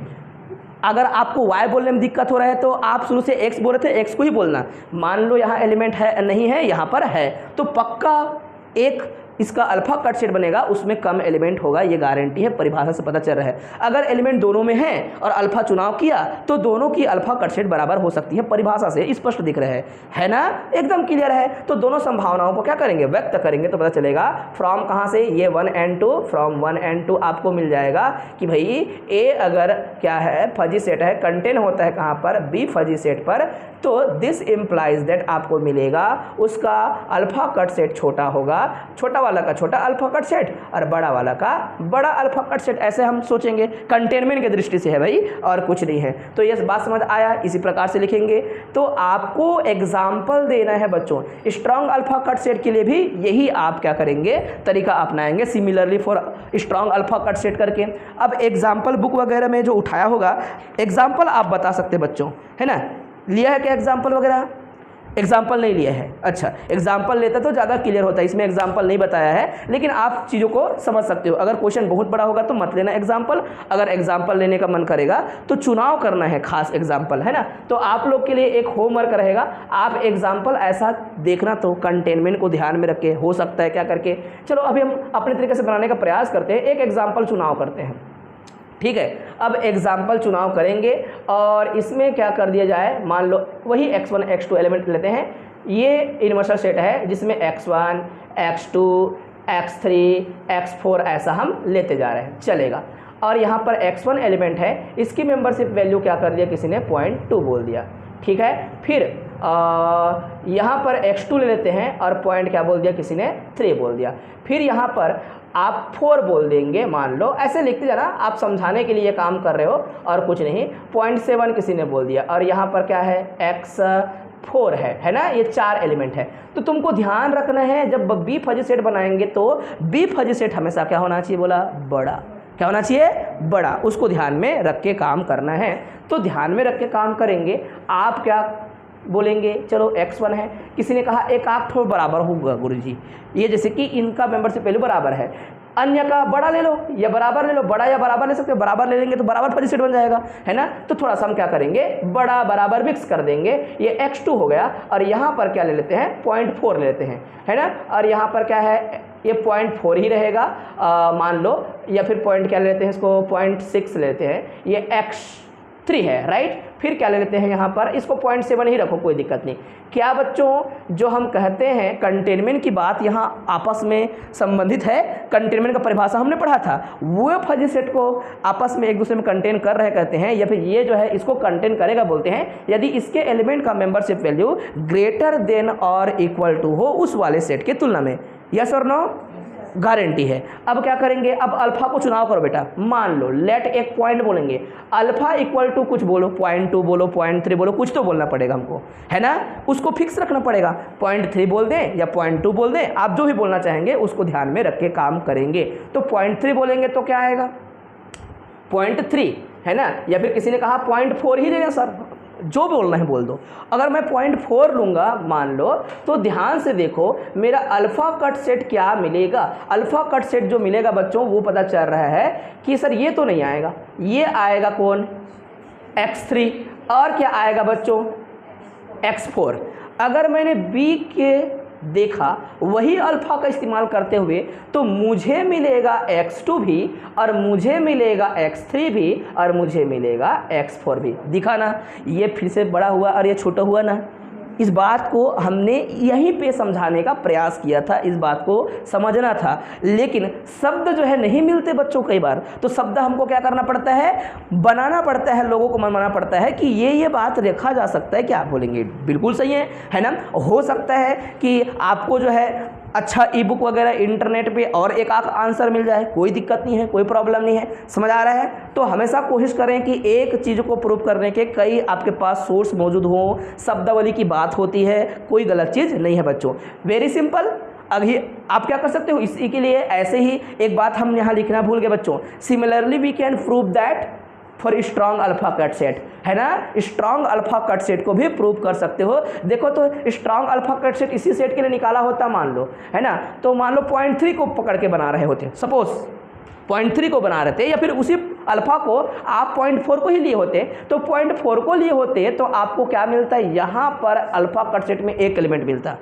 अगर आपको y बोलने में दिक्कत हो रहा है तो आप शुरू से x बोल रहे थे, x को ही बोलना। मान लो यहाँ एलिमेंट है नहीं है, यहाँ पर है, तो पक्का एक इसका अल्फा कट सेट बनेगा, उसमें कम एलिमेंट होगा, ये गारंटी है, परिभाषा से पता चल रहा है। अगर एलिमेंट दोनों में है और अल्फा चुनाव किया तो दोनों की अल्फा कट सेट बराबर हो सकती है, परिभाषा से स्पष्ट दिख रहा है ना, एकदम क्लियर है। तो दोनों संभावनाओं को क्या करेंगे, व्यक्त करेंगे तो पता चलेगा फ्रॉम कहाँ से, ये 1 and 2, फ्रॉम 1 and 2 आपको मिल जाएगा कि भाई ए अगर क्या है फजी सेट है, कंटेन होता है कहाँ पर, बी फजी सेट पर, तो दिस इम्प्लाइज दैट आपको मिलेगा उसका अल्फा कट सेट छोटा होगा, छोटा वाला का छोटा अल्फा कट सेट और बड़ा वाला का बड़ा अल्फा कट सेट। ऐसे हम सोचेंगे, कंटेनमेंट की दृष्टि से है भाई और कुछ नहीं है। तो ये बात समझ आया, इसी प्रकार से लिखेंगे। तो आपको एग्जाम्पल देना है बच्चों, स्ट्रॉन्ग अल्फा कट सेट के लिए भी यही आप क्या करेंगे, तरीका अपनाएंगे, similarly for strong alpha cut set करके। अब एग्जाम्पल बुक वगैरह में जो उठाया होगा एग्जाम्पल आप बता सकते बच्चों, है ना, लिया है क्या एग्जाम्पल वगैरह, एग्जाम्पल नहीं लिया है, अच्छा एग्जाम्पल लेता तो ज़्यादा क्लियर होता है, इसमें एग्जाम्पल नहीं बताया है, लेकिन आप चीज़ों को समझ सकते हो। अगर क्वेश्चन बहुत बड़ा होगा तो मत लेना एग्जाम्पल, अगर एग्जाम्पल लेने का मन करेगा तो चुनाव करना है खास एग्जाम्पल, है ना। तो आप लोग के लिए एक होमवर्क रहेगा, आप एग्जाम्पल ऐसा देखना तो कंटेनमेंट को ध्यान में रख के हो सकता है क्या करके। चलो अभी हम अपने तरीके से बनाने का प्रयास करते हैं, एक एग्जाम्पल चुनाव करते हैं, ठीक है। अब एग्जाम्पल चुनाव करेंगे और इसमें क्या कर दिया जाए, मान लो वही x1 x2 एलिमेंट लेते हैं, ये इन्वर्सल सेट है जिसमें x1 x2 x3 x4 ऐसा हम लेते जा रहे हैं, चलेगा। और यहाँ पर x1 एलिमेंट है, इसकी मेंबरशिप वैल्यू क्या कर दिया किसी ने 0.2 बोल दिया, ठीक है। फिर यहाँ पर x2 ले लेते हैं और पॉइंट क्या बोल दिया किसी ने 3 बोल दिया। फिर यहाँ पर आप 4 बोल देंगे, मान लो ऐसे लिखते जाना, आप समझाने के लिए काम कर रहे हो और कुछ नहीं। 0.7 किसी ने बोल दिया और यहाँ पर क्या है x4 है ना, ये 4 एलिमेंट है। तो तुमको ध्यान रखना है जब बी फजी सेट बनाएंगे तो बी फजी सेट हमेशा क्या होना चाहिए, बोला बड़ा, क्या होना चाहिए, बड़ा, उसको ध्यान में रख के काम करना है। तो ध्यान में रख के काम करेंगे, आप क्या बोलेंगे, चलो x1 है, किसी ने कहा एक आख थोड़ा बराबर होगा गुरुजी, ये जैसे कि इनका मेंबरशिप वैल्यू बराबर है, अन्य का बड़ा ले लो या बराबर ले लो, बड़ा या बराबर ले सकते हो, बराबर ले लेंगे तो बराबर फजी सेट बन जाएगा, है ना। तो थोड़ा सा हम क्या करेंगे, बड़ा बराबर मिक्स कर देंगे, ये x2 हो गया और यहाँ पर क्या ले लेते हैं 0.4 ले लेते हैं, है ना। और यहाँ पर क्या है, ये 0.4 ही रहेगा मान लो, या फिर पॉइंट क्या ले लेते हैं इसको 0.6 लेते हैं, ये x 3 है, राइट। फिर क्या ले लेते हैं यहाँ पर, इसको 0.7 ही रखो, कोई दिक्कत नहीं। क्या बच्चों, जो हम कहते हैं कंटेनमेंट की बात यहाँ आपस में संबंधित है। कंटेनमेंट का परिभाषा हमने पढ़ा था, वो फजी सेट को आपस में एक दूसरे में कंटेन कर रहे कहते हैं, या फिर ये जो है इसको कंटेन करेगा बोलते हैं यदि इसके एलिमेंट का मेंबरशिप वैल्यू ग्रेटर देन और इक्वल टू हो उस वाले सेट की तुलना में। यस और नो, गारंटी है। अब क्या करेंगे, अब अल्फा को चुनाव करो बेटा। मान लो लेट एक पॉइंट बोलेंगे, अल्फा इक्वल टू कुछ बोलो, 0.2 बोलो, 0.3 बोलो, कुछ तो बोलना पड़ेगा हमको, है ना। उसको फिक्स रखना पड़ेगा, 0.3 बोल दें या 0.2 बोल दें, आप जो भी बोलना चाहेंगे उसको ध्यान में रख के काम करेंगे। तो 0.3 बोलेंगे तो क्या आएगा, 0.3, है ना। या फिर किसी ने कहा 0.4 ही लेना सर, जो बोलना है बोल दो। अगर मैं 0.4 लूँगा मान लो, तो ध्यान से देखो मेरा अल्फ़ा कट सेट क्या मिलेगा। अल्फ़ा कट सेट जो मिलेगा बच्चों वो पता चल रहा है कि सर ये तो नहीं आएगा, ये आएगा कौन, x3, और क्या आएगा बच्चों, x4। अगर मैंने b के देखा वही अल्फ़ा का इस्तेमाल करते हुए तो मुझे मिलेगा x2 भी, और मुझे मिलेगा x3 भी, और मुझे मिलेगा x4 भी। दिखा ना, ये फिर से बड़ा हुआ और ये छोटा हुआ ना। इस बात को हमने यहीं पे समझाने का प्रयास किया था, इस बात को समझना था, लेकिन शब्द जो है नहीं मिलते बच्चों कई बार। तो शब्द हमको क्या करना पड़ता है, बनाना पड़ता है, लोगों को मनवाना पड़ता है कि ये बात देखा जा सकता है। क्या आप बोलेंगे, बिल्कुल सही है ना। हो सकता है कि आपको जो है अच्छा ई बुक वगैरह इंटरनेट पे और एक आध आंसर मिल जाए, कोई दिक्कत नहीं है, कोई प्रॉब्लम नहीं है, समझ आ रहा है। तो हमेशा कोशिश करें कि एक चीज़ को प्रूव करने के कई आपके पास सोर्स मौजूद हो, शब्दावली की बात होती है, कोई गलत चीज़ नहीं है बच्चों, वेरी सिंपल। अभी आप क्या कर सकते हो इसी के लिए, ऐसे ही एक बात हम यहाँ लिखना भूल गए बच्चों, similarly we can prove that for strong alpha cut set, है ना। स्ट्रॉन्ग अल्फा कट सेट को भी प्रूव कर सकते हो। देखो तो स्ट्रॉन्ग अल्फा कट सेट इसी सेट के लिए निकाला होता मान लो, है ना। तो मान लो 0.3 को पकड़ के बना रहे होते, सपोज 0.3 को बना रहे थे, या फिर उसी अल्फा को आप 0.4 को ही लिए होते, तो 0.4 को लिए होते तो आपको क्या मिलता है, यहाँ पर अल्फा कट सेट में एक एलिमेंट मिलता,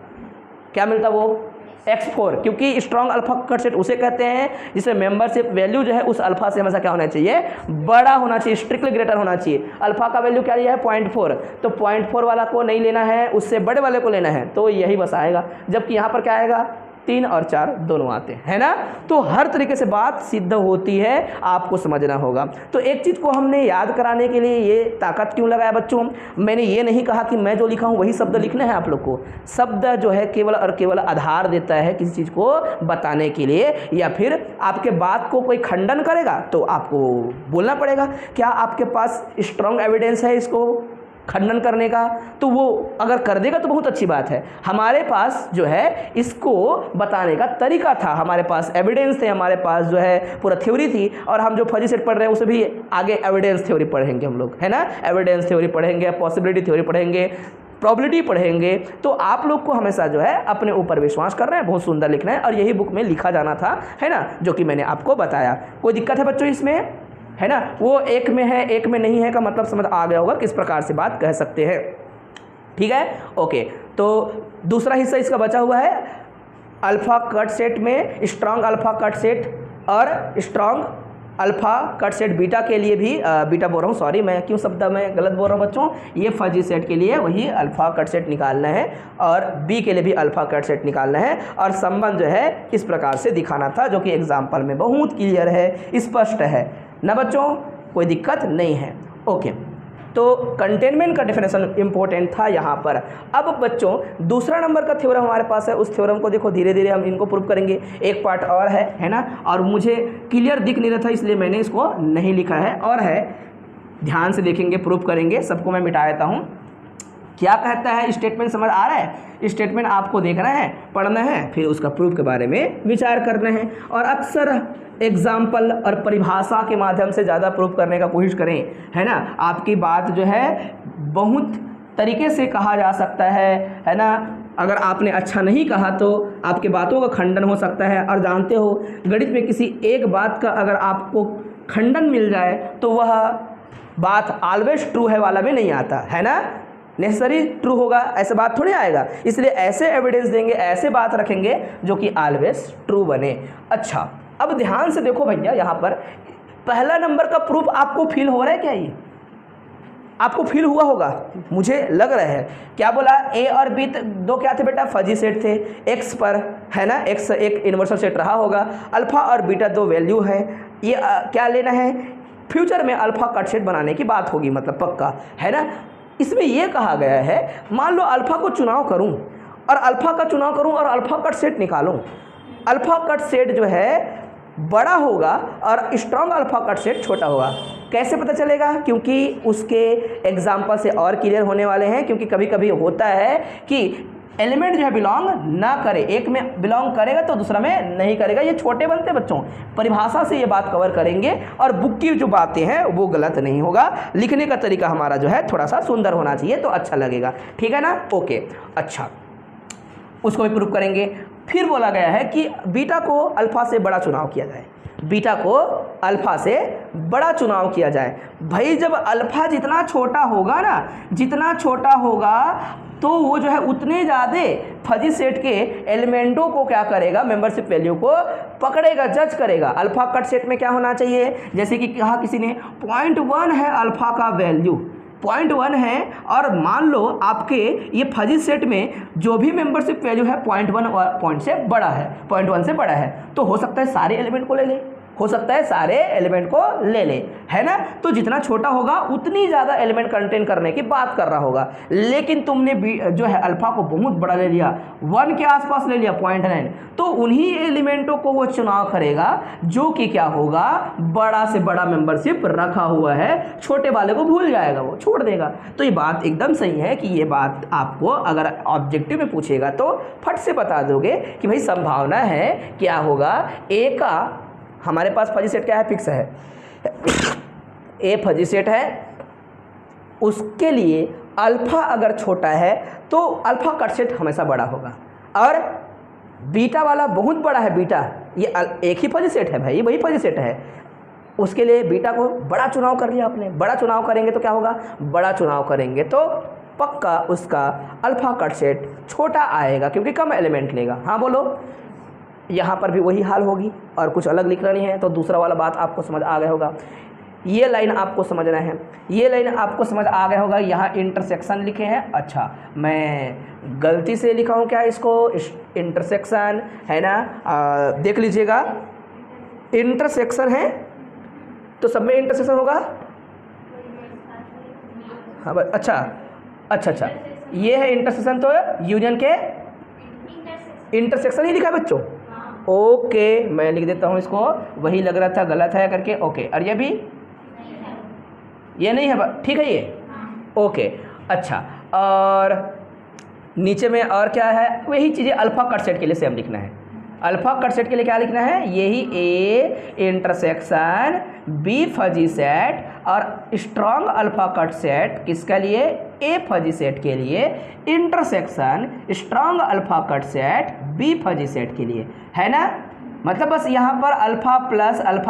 क्या मिलता वो, x4, क्योंकि स्ट्रॉन्ग अल्फा कट सेट उसे कहते हैं जिसमें मेंबरशिप वैल्यू जो है उस अल्फा से हमेशा क्या होना चाहिए, बड़ा होना चाहिए, स्ट्रिक्टली ग्रेटर होना चाहिए। अल्फा का वैल्यू क्या लिया है 0.4, तो 0.4 वाला को नहीं लेना है, उससे बड़े वाले को लेना है, तो यही बस आएगा। जबकि यहाँ पर क्या आएगा, 3 और 4 दोनों आते हैं, है ना। तो हर तरीके से बात सिद्ध होती है, आपको समझना होगा। तो एक चीज़ को हमने याद कराने के लिए ये ताकत क्यों लगाया बच्चों, मैंने ये नहीं कहा कि मैं जो लिखा हूँ वही शब्द लिखना है आप लोग को। शब्द जो है केवल और केवल आधार देता है किसी चीज़ को बताने के लिए, या फिर आपके बात को कोई खंडन करेगा तो आपको बोलना पड़ेगा। क्या आपके पास स्ट्रॉन्ग एविडेंस है इसको खंडन करने का, तो वो अगर कर देगा तो बहुत अच्छी बात है। हमारे पास जो है इसको बताने का तरीका था, हमारे पास एविडेंस थे, हमारे पास जो है पूरा थ्योरी थी, और हम जो फजी सेट पढ़ रहे हैं उसे भी आगे एविडेंस थ्योरी पढ़ेंगे हम लोग, है ना। एविडेंस थ्योरी पढ़ेंगे, पॉसिबिलिटी थ्योरी पढ़ेंगे, प्रॉबिलिटी पढ़ेंगे। तो आप लोग को हमेशा जो है अपने ऊपर विश्वास करना है, बहुत सुंदर लिखना है, और यही बुक में लिखा जाना था, है ना, जो कि मैंने आपको बताया। कोई दिक्कत है बच्चों इसमें, है ना। वो एक में है एक में नहीं है का मतलब समझ आ गया होगा किस प्रकार से बात कह सकते हैं, ठीक है। ओके, तो दूसरा हिस्सा इसका बचा हुआ है अल्फा कट सेट में स्ट्रॉन्ग अल्फा कट सेट और strong alpha cut set beta के लिए भी, बीटा बोल रहा हूँ, सॉरी मैं क्यों शब्द में गलत बोल रहा हूँ बच्चों, ये फजी सेट के लिए वही अल्फा कट सेट निकालना है, और बी के लिए भी अल्फा कट सेट निकालना है, और संबंध जो है इस प्रकार से दिखाना था, जो कि एग्जाम्पल में बहुत क्लियर है, स्पष्ट है ना बच्चों, कोई दिक्कत नहीं है। ओके, तो कंटेनमेंट का डेफिनेशन इंपॉर्टेंट था यहाँ पर। अब बच्चों दूसरा नंबर का थ्योरम हमारे पास है, उस थ्योरम को देखो धीरे धीरे हम इनको प्रूव करेंगे। एक पार्ट और है ना, और मुझे क्लियर दिख नहीं रहा था इसलिए मैंने इसको नहीं लिखा है, और है ध्यान से देखेंगे, प्रूव करेंगे, सबको मैं मिटा देता हूँ। क्या कहता है स्टेटमेंट, समझ आ रहा है, स्टेटमेंट आपको देखना है, पढ़ना है, फिर उसका प्रूफ के बारे में विचार करना है, और अक्सर एग्जाम्पल और परिभाषा के माध्यम से ज़्यादा प्रूफ करने का कोशिश करें, है ना। आपकी बात जो है बहुत तरीके से कहा जा सकता है ना। अगर आपने अच्छा नहीं कहा तो आपके बातों का खंडन हो सकता है, और जानते हो गणित में किसी एक बात का अगर आपको खंडन मिल जाए तो वह बात ऑलवेज ट्रू है वाला भी नहीं आता, है ना। नेसेसरी ट्रू होगा ऐसा बात थोड़ी आएगा, इसलिए ऐसे एविडेंस देंगे, ऐसे बात रखेंगे जो कि ऑलवेज ट्रू बने। अच्छा, अब ध्यान से देखो भैया, यहाँ पर पहला नंबर का प्रूफ आपको फील हो रहा है क्या, ये आपको फील हुआ होगा, मुझे लग रहा है। क्या बोला, ए और बी दो क्या थे बेटा, फजी सेट थे एक्स पर, है ना, एक्स एक यूनिवर्सल सेट रहा होगा, अल्फा और बीटा दो वैल्यू है। ये क्या लेना है, फ्यूचर में अल्फा कट सेट बनाने की बात होगी, मतलब पक्का, है ना। इसमें यह कहा गया है, मान लो अल्फा को चुनाव करूं और अल्फा का चुनाव करूं और अल्फा कट सेट निकालूं, अल्फा कट सेट जो है बड़ा होगा और स्ट्रॉन्ग अल्फा कट सेट छोटा होगा। कैसे पता चलेगा, क्योंकि उसके एग्जाम्पल से और क्लियर होने वाले हैं। क्योंकि कभी कभी होता है कि एलिमेंट जो है बिलोंग ना करे, एक में बिलोंग करेगा तो दूसरा में नहीं करेगा। ये छोटे बनते बच्चों, परिभाषा से ये बात कवर करेंगे और बुक की जो बातें हैं वो गलत नहीं होगा। लिखने का तरीका हमारा जो है थोड़ा सा सुंदर होना चाहिए तो अच्छा लगेगा, ठीक है ना। ओके, अच्छा, उसको भी प्रूव करेंगे। फिर बोला गया है कि बीटा को अल्फा से बड़ा चुनाव किया जाए, बीटा को अल्फा से बड़ा चुनाव किया जाए। भाई जब अल्फा जितना छोटा होगा ना, जितना छोटा होगा तो वो जो है उतने ज़्यादा फजी सेट के एलिमेंटों को क्या करेगा, मेंबरशिप वैल्यू को पकड़ेगा, जज करेगा। अल्फा कट सेट में क्या होना चाहिए, जैसे कि कहा किसी ने 0.1 है अल्फा का वैल्यू, 0.1 है, और मान लो आपके ये फजी सेट में जो भी मेंबरशिप वैल्यू है 0.1 पॉइंट से बड़ा है, 0.1 से बड़ा है, तो हो सकता है सारे एलिमेंट को ले ले, हो सकता है सारे एलिमेंट को ले ले, है ना। तो जितना छोटा होगा उतनी ज़्यादा एलिमेंट कंटेन करने की बात कर रहा होगा। लेकिन तुमने जो है अल्फा को बहुत बड़ा ले लिया, 1 के आसपास ले लिया, 0.9, तो उन्हीं एलिमेंटों को वो चुनाव करेगा जो कि क्या होगा, बड़ा से बड़ा मेंबरशिप रखा हुआ है, छोटे वाले को भूल जाएगा, वो छोड़ देगा। तो ये बात एकदम सही है कि ये बात आपको अगर ऑब्जेक्टिव में पूछेगा तो फट से बता दोगे कि भाई संभावना है क्या होगा, ए का हमारे पास फजी सेट क्या है, फिक्स है, ए फजी सेट है, उसके लिए अल्फा अगर छोटा है तो अल्फा कट सेट हमेशा बड़ा होगा, और बीटा वाला बहुत बड़ा है, बीटा ये एक ही फजी सेट है भाई, वही फजी सेट है, उसके लिए बीटा को बड़ा चुनाव कर लिया आपने। बड़ा चुनाव करेंगे तो क्या होगा, बड़ा चुनाव करेंगे तो पक्का उसका अल्फा कट सेट छोटा आएगा क्योंकि कम एलिमेंट लेगा। हाँ बोलो, यहाँ पर भी वही हाल होगी और कुछ अलग लिखना नहीं है। तो दूसरा वाला बात आपको समझ आ गया होगा, ये लाइन आपको समझना है, ये लाइन आपको समझ आ गया होगा। यहाँ इंटरसेक्शन लिखे हैं, अच्छा मैं गलती से लिखा हूँ क्या इसको, इंटरसेक्शन है ना, देख लीजिएगा, इंटरसेक्शन है तो सब में इंटरसेक्शन होगा। हाँ अच्छा अच्छा अच्छा, ये है इंटरसेक्शन, तो यूनियन के इंटरसेक्शन ही लिखा है बच्चों। ओके, मैं लिख देता हूँ इसको, वही लग रहा था गलत है करके। ओके, और ये भी ये नहीं है, ठीक है ये, ओके अच्छा। और नीचे में और क्या है, वही चीज़ें अल्फा कट सेट के लिए सेम लिखना है। अल्फा कट सेट के लिए क्या लिखना है, यही A intersection B fuzzy set, और स्ट्रॉन्ग अल्फा कट सेट किसके लिए, ए फजी सेट के लिए, intersection strong alpha cut set B fuzzy set के लिए, है ना। मतलब बस यहाँ पर अल्फा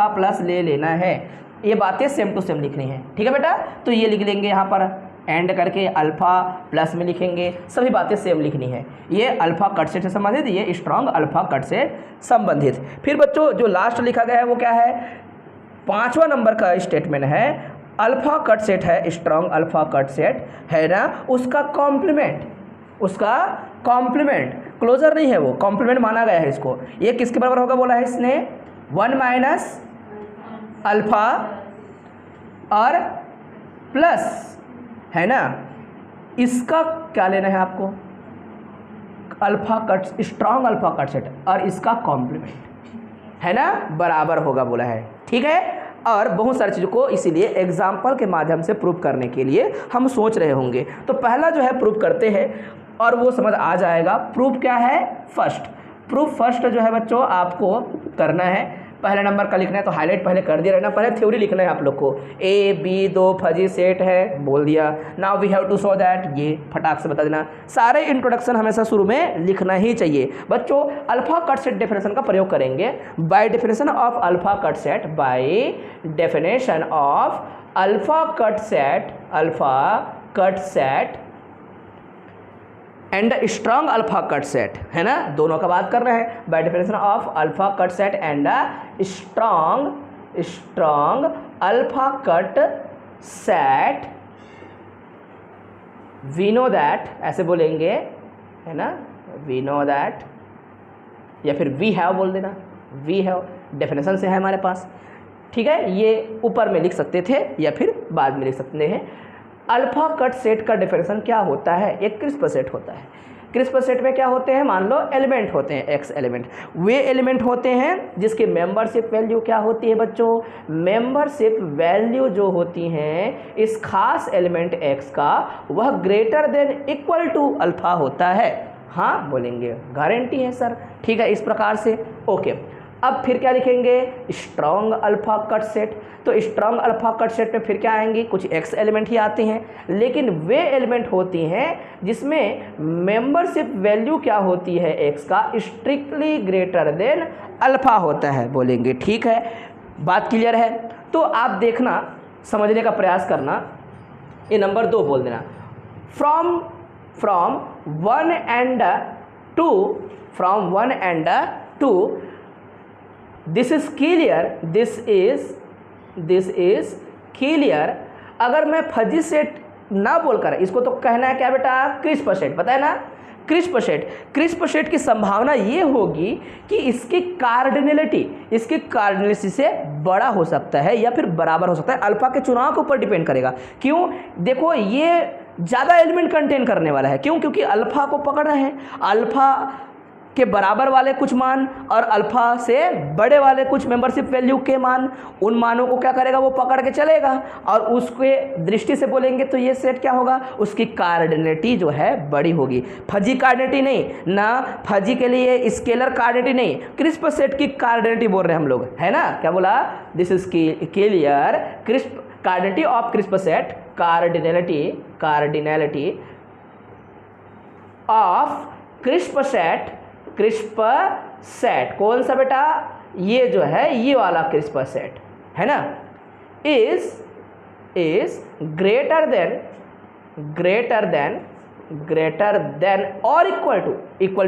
प्लस ले लेना है, ये बातें सेम टू सेम लिखनी है, ठीक है बेटा। तो ये लिख लेंगे यहाँ पर एंड करके, अल्फा प्लस में लिखेंगे, सभी बातें सेम लिखनी है। ये अल्फा कट सेट से संबंधित, ये स्ट्रॉन्ग अल्फा कट से संबंधित। फिर बच्चों जो लास्ट लिखा गया है वो क्या है, 5वां नंबर का स्टेटमेंट है, अल्फा कट सेट है, स्ट्रॉन्ग अल्फा कट सेट है ना, उसका कॉम्प्लीमेंट, उसका कॉम्प्लीमेंट, क्लोजर नहीं है वो, कॉम्प्लीमेंट माना गया है इसको। ये किसके बराबर होगा बोला है इसने, 1 माइनस अल्फा और प्लस, है ना, इसका क्या लेना है आपको, alpha cut, strong alpha cut set और इसका कॉम्प्लीमेंट, है ना, बराबर होगा बोला है, ठीक है। और बहुत सारी चीज़ों को इसीलिए एग्जाम्पल के माध्यम से प्रूव करने के लिए हम सोच रहे होंगे। तो पहला जो है प्रूव करते हैं और वो समझ आ जाएगा। प्रूफ क्या है, फर्स्ट, प्रूफ फर्स्ट जो है बच्चों आपको करना है, पहले नंबर का लिखना है तो हाईलाइट पहले कर दिया रहना, पहले थ्योरी लिखना है आप लोग को। ए बी दो फजी सेट है, बोल दिया। Now we have to show that, ये फटाक से बता देना। सारे इंट्रोडक्शन हमेशा शुरू में लिखना ही चाहिए बच्चों। अल्फा कट सेट डेफिनेशन का प्रयोग करेंगे, by definition of alpha cut set, by definition of alpha cut set, alpha cut set and strong alpha cut set, है ना, दोनों का बात कर रहे हैं। By definition of alpha cut set and strong alpha cut set we know that, ऐसे बोलेंगे है ना, वी नो दैट, या फिर वी हैव बोल देना, वी हैव डेफिनेशन से है हमारे पास, ठीक है। ये ऊपर में लिख सकते थे या फिर बाद में लिख सकते हैं। अल्फा कट सेट का डेफिनेशन क्या होता है, एक क्रिस्प सेट होता है। क्रिस्प सेट में क्या होते हैं, मान लो एलिमेंट होते हैं, एक्स एलिमेंट, वे एलिमेंट होते हैं जिसकी मेंबरशिप वैल्यू क्या होती है बच्चों, मेंबरशिप वैल्यू जो होती हैं इस खास एलिमेंट एक्स का वह greater than equal to alpha होता है। हाँ बोलेंगे, गारंटी है सर, ठीक है, इस प्रकार से। ओके, अब फिर क्या लिखेंगे, स्ट्रॉन्ग अल्फा कट सेट। तो स्ट्रॉन्ग अल्फा कट सेट में फिर क्या आएंगी, कुछ एक्स एलिमेंट ही आते हैं, लेकिन वे एलिमेंट होती हैं जिसमें मेंबरशिप वैल्यू क्या होती है एक्स का, स्ट्रिक्टली ग्रेटर देन अल्फा होता है। बोलेंगे ठीक है, बात क्लियर है। तो आप देखना, समझने का प्रयास करना, ये नंबर 2 बोल देना, from 1 and 2, from 1 and 2, this is clear, this is clear. अगर मैं फजी सेट ना बोलकर, इसको तो कहना है क्या बेटा, क्रिस्प सेट, पता है ना, क्रिस्प सेट। क्रिस्प सेट की संभावना ये होगी कि इसकी कार्डिनलिटी से बड़ा हो सकता है या फिर बराबर हो सकता है। अल्फा के चुनाव के ऊपर डिपेंड करेगा। क्यों, देखो ये ज़्यादा एलिमेंट कंटेन करने वाला है। क्यों, क्योंकि अल्फा को पकड़ रहे हैं, अल्फा के बराबर वाले कुछ मान और अल्फा से बड़े वाले कुछ मेंबरशिप वैल्यू के मान, उन मानों को क्या करेगा, वो पकड़ के चलेगा और उसके दृष्टि से बोलेंगे तो ये सेट क्या होगा, उसकी कार्डिनलिटी जो है बड़ी होगी। फजी कार्डिनलिटी नहीं ना, फजी के लिए स्केलर कार्डिनलिटी नहीं, क्रिस्प सेट की कार्डिनलिटी बोल रहे हैं हम लोग, है ना। क्या बोला, this is clear, crisp cardinality of crisp set, cardinality of crisp set, कौन सा बेटा, ये जो है ये वाला क्रिस्प सेट है ना, इज ग्रेटर देन और इक्वल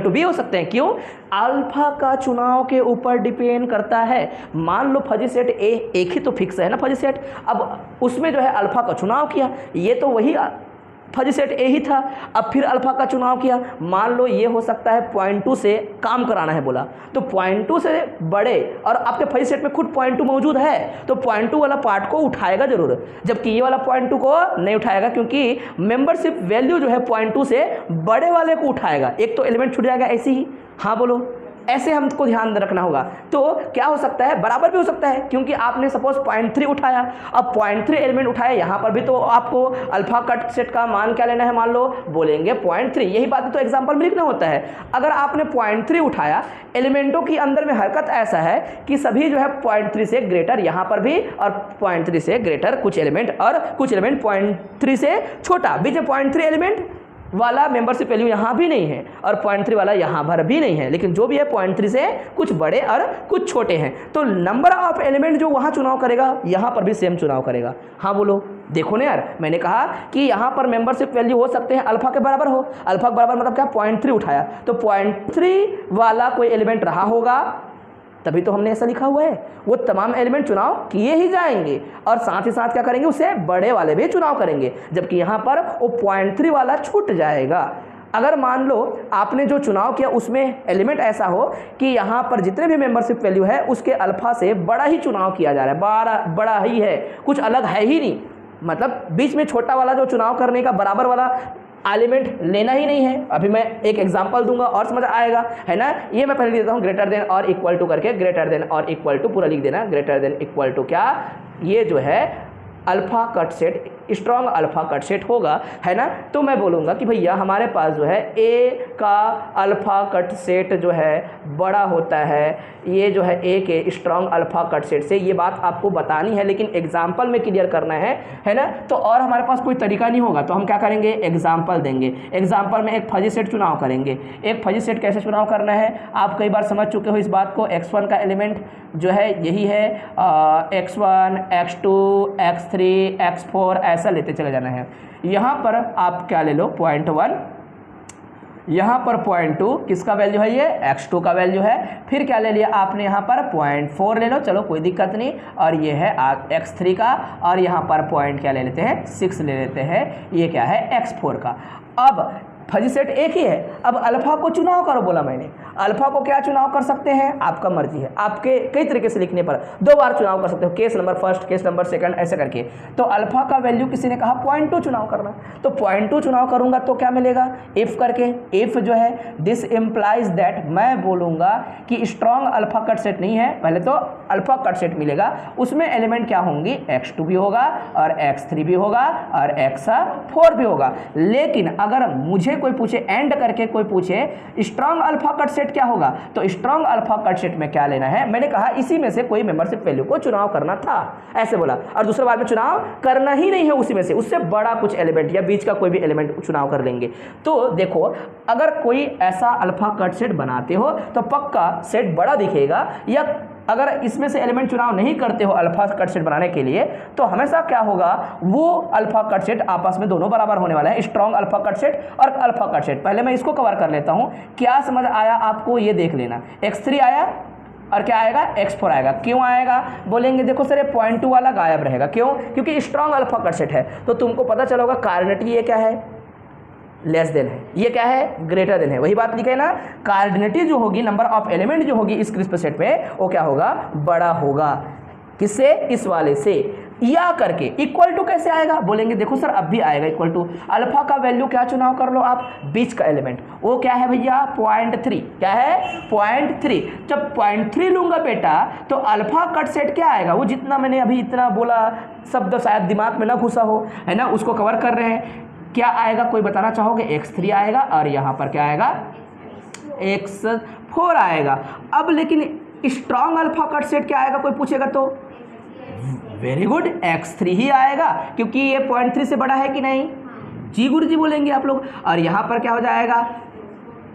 टू भी हो सकते हैं। क्यों, अल्फा का चुनाव के ऊपर डिपेंड करता है। मान लो फजी सेट ए एक ही तो फिक्स है ना फजी सेट, अब उसमें जो है अल्फा का चुनाव किया, ये तो वही फजी सेट ए ही था, अब फिर अल्फा का चुनाव किया, मान लो ये हो सकता है 0.2 से काम कराना है बोला, तो 0.2 से बड़े और आपके फजी सेट में खुद 0.2 मौजूद है, तो 0.2 वाला पार्ट को उठाएगा जरूर, जबकि ये वाला 0.2 को नहीं उठाएगा, क्योंकि मेंबरशिप वैल्यू जो है 0.2 से बड़े वाले को उठाएगा, एक तो एलिमेंट छूट जाएगा ऐसे ही। हाँ बोलो, ऐसे हमको ध्यान रखना होगा। तो क्या हो सकता है, बराबर भी हो सकता है, क्योंकि आपने सपोज 0.3 उठाया, अब 0.3 एलिमेंट उठाया, यहाँ पर भी तो आपको अल्फा कट सेट का मान क्या लेना है, मान लो बोलेंगे 0.3, यही बात तो एग्जांपल में लिखना होता है। अगर आपने 0.3 उठाया, एलिमेंटों की अंदर में हरकत ऐसा है कि सभी जो है 0.3 से ग्रेटर, यहाँ पर भी, और 0.3 से ग्रेटर कुछ एलिमेंट, और कुछ एलिमेंट 0.3 से छोटा, बीच में 0.3 एलिमेंट वाला मेंबरशिप वैल्यू यहाँ भी नहीं है और 0.3 वाला यहाँ पर भी नहीं है, लेकिन जो भी है 0.3 से कुछ बड़े और कुछ छोटे हैं, तो नंबर ऑफ एलिमेंट जो वहाँ चुनाव करेगा यहाँ पर भी सेम चुनाव करेगा। हाँ बोलो, देखो ना यार, मैंने कहा कि यहाँ पर मेंबरशिप वैल्यू हो सकते हैं अल्फा के बराबर हो, अल्फा के बराबर मतलब क्या, 0.3 उठाया, तो 0.3 वाला कोई एलिमेंट रहा होगा, तभी तो हमने ऐसा लिखा हुआ है, वो तमाम एलिमेंट चुनाव किए ही जाएंगे और साथ ही साथ क्या करेंगे, उससे बड़े वाले भी चुनाव करेंगे, जबकि यहाँ पर वो 0.3 वाला छूट जाएगा। अगर मान लो आपने जो चुनाव किया उसमें एलिमेंट ऐसा हो कि यहाँ पर जितने भी मेंबरशिप वैल्यू है उसके अल्फा से बड़ा ही चुनाव किया जा रहा है, बड़ा ही है, कुछ अलग है ही नहीं, मतलब बीच में छोटा वाला जो चुनाव करने का बराबर वाला एलिमेंट लेना ही नहीं है। अभी मैं एक एग्जांपल दूंगा और समझ आएगा, है ना। ये मैं पहले लिख देता हूँ, ग्रेटर देन और इक्वल टू करके, ग्रेटर देन और इक्वल टू पूरा लिख देना, ग्रेटर देन इक्वल टू क्या, ये जो है alpha cut set, strong alpha cut set होगा, है ना। तो मैं बोलूँगा कि भैया हमारे पास जो है ए का अल्फा कट सेट जो है बड़ा होता है, ये जो है ए के स्ट्रॉन्ग अल्फा कट सेट से, ये बात आपको बतानी है लेकिन एग्जाम्पल में क्लियर करना है ना। तो और हमारे पास कोई तरीका नहीं होगा, तो हम क्या करेंगे, एग्जाम्पल देंगे, एग्जाम्पल में एक फजी सेट चुनाव करेंगे। एक फजी सेट कैसे चुनाव करना है आप कई बार समझ चुके हो इस बात को। x1 का एलिमेंट जो है यही है, x1 x2 x3 x4 ऐसा लेते चले जाना है। यहाँ पर आप क्या ले लो, 0.1 यहाँ पर 0.2 किसका वैल्यू है, ये x2 का वैल्यू है। फिर क्या ले लिया आपने, यहाँ पर 0.4 ले लो, चलो कोई दिक्कत नहीं। और ये है x3 का, और यहाँ पर पॉइंट क्या ले लेते हैं, 6 ले लेते हैं, ये क्या है x4 का। अब फजी सेट एक ही है। अब अल्फा को चुनाव करो, बोला मैंने। अल्फा को क्या चुनाव कर सकते हैं, आपका मर्जी है, आपके कई तरीके से लिखने पर 2 बार चुनाव कर सकते हो, case number first, case number second, ऐसे करके। तो अल्फा का वैल्यू किसी ने कहा 0.2 चुनाव करना, तो 0.2 चुनाव करूंगा तो क्या मिलेगा, इफ करके। इफ जो है दिस इम्प्लाइज दैट, मैं बोलूंगा कि स्ट्रॉन्ग अल्फा कट सेट नहीं है, पहले तो अल्फा कट सेट मिलेगा, उसमें एलिमेंट क्या होंगी, x2 भी होगा और x3 भी होगा और x4 भी होगा। लेकिन अगर मुझे कोई पूछे, एंड करके कोई पूछे स्ट्रॉन्ग अल्फा कट सेट क्या होगा, तो स्ट्रॉन्ग अल्फा कट सेट में क्या लेना है, मैंने कहा इसी में से कोई मेंबरशिप वैल्यू को चुनाव करना था, ऐसे बोला। और दूसरे बार में चुनाव करना ही नहीं है उसी में से, उससे बड़ा कुछ एलिमेंट या बीच का कोई भी एलिमेंट चुनाव कर लेंगे। तो देखो, अगर कोई ऐसा अल्फा कट सेट बनाते हो तो पक्का सेट बड़ा दिखेगा, या अगर इसमें से एलिमेंट चुनाव नहीं करते हो अल्फा कट सेट बनाने के लिए, तो हमेशा क्या होगा, वो अल्फा कट सेट आपस में दोनों बराबर होने वाला है, स्ट्रॉन्ग अल्फा कट सेट और अल्फा कट सेट। पहले मैं इसको कवर कर लेता हूं, क्या समझ आया आपको, ये देख लेना। x3 आया और क्या आएगा, x4 आएगा। क्यों आएगा, बोलेंगे देखो सर ये 0.2 वाला गायब रहेगा, क्यों, क्योंकि स्ट्रॉन्ग अल्फा कट सेट है। तो तुमको पता चला होगा कार्डिनेटी ये क्या है, लेस देन है, ये क्या है, ग्रेटर देन है। वही बात लिखे ना, कार्डिनेटी जो होगी, नंबर ऑफ एलिमेंट जो होगी इस क्रिस्प सेट में, वो क्या होगा, बड़ा होगा। किससे, इस वाले से। या करके इक्वल टू कैसे आएगा, बोलेंगे देखो सर अब भी आएगा इक्वल टू। अल्फा का वैल्यू क्या चुनाव कर लो आप, बीच का एलिमेंट, वो क्या है भैया 0.3, क्या है 0.3। जब 0.3 लूंगा बेटा तो अल्फा कट सेट क्या आएगा, वो जितना मैंने अभी इतना बोला शब्द शायद दिमाग में ना घुसा हो, है ना, उसको कवर कर रहे हैं। क्या आएगा, कोई बताना चाहोगे, x3 आएगा और यहाँ पर क्या आएगा, x4 आएगा। अब लेकिन स्ट्रॉन्ग अल्फा कट सेट क्या आएगा, कोई पूछेगा तो वेरी गुड, x3 ही आएगा, क्योंकि ये 0.3 से बड़ा है कि नहीं, जी गुरुजी बोलेंगे आप लोग। और यहाँ पर क्या हो जाएगा,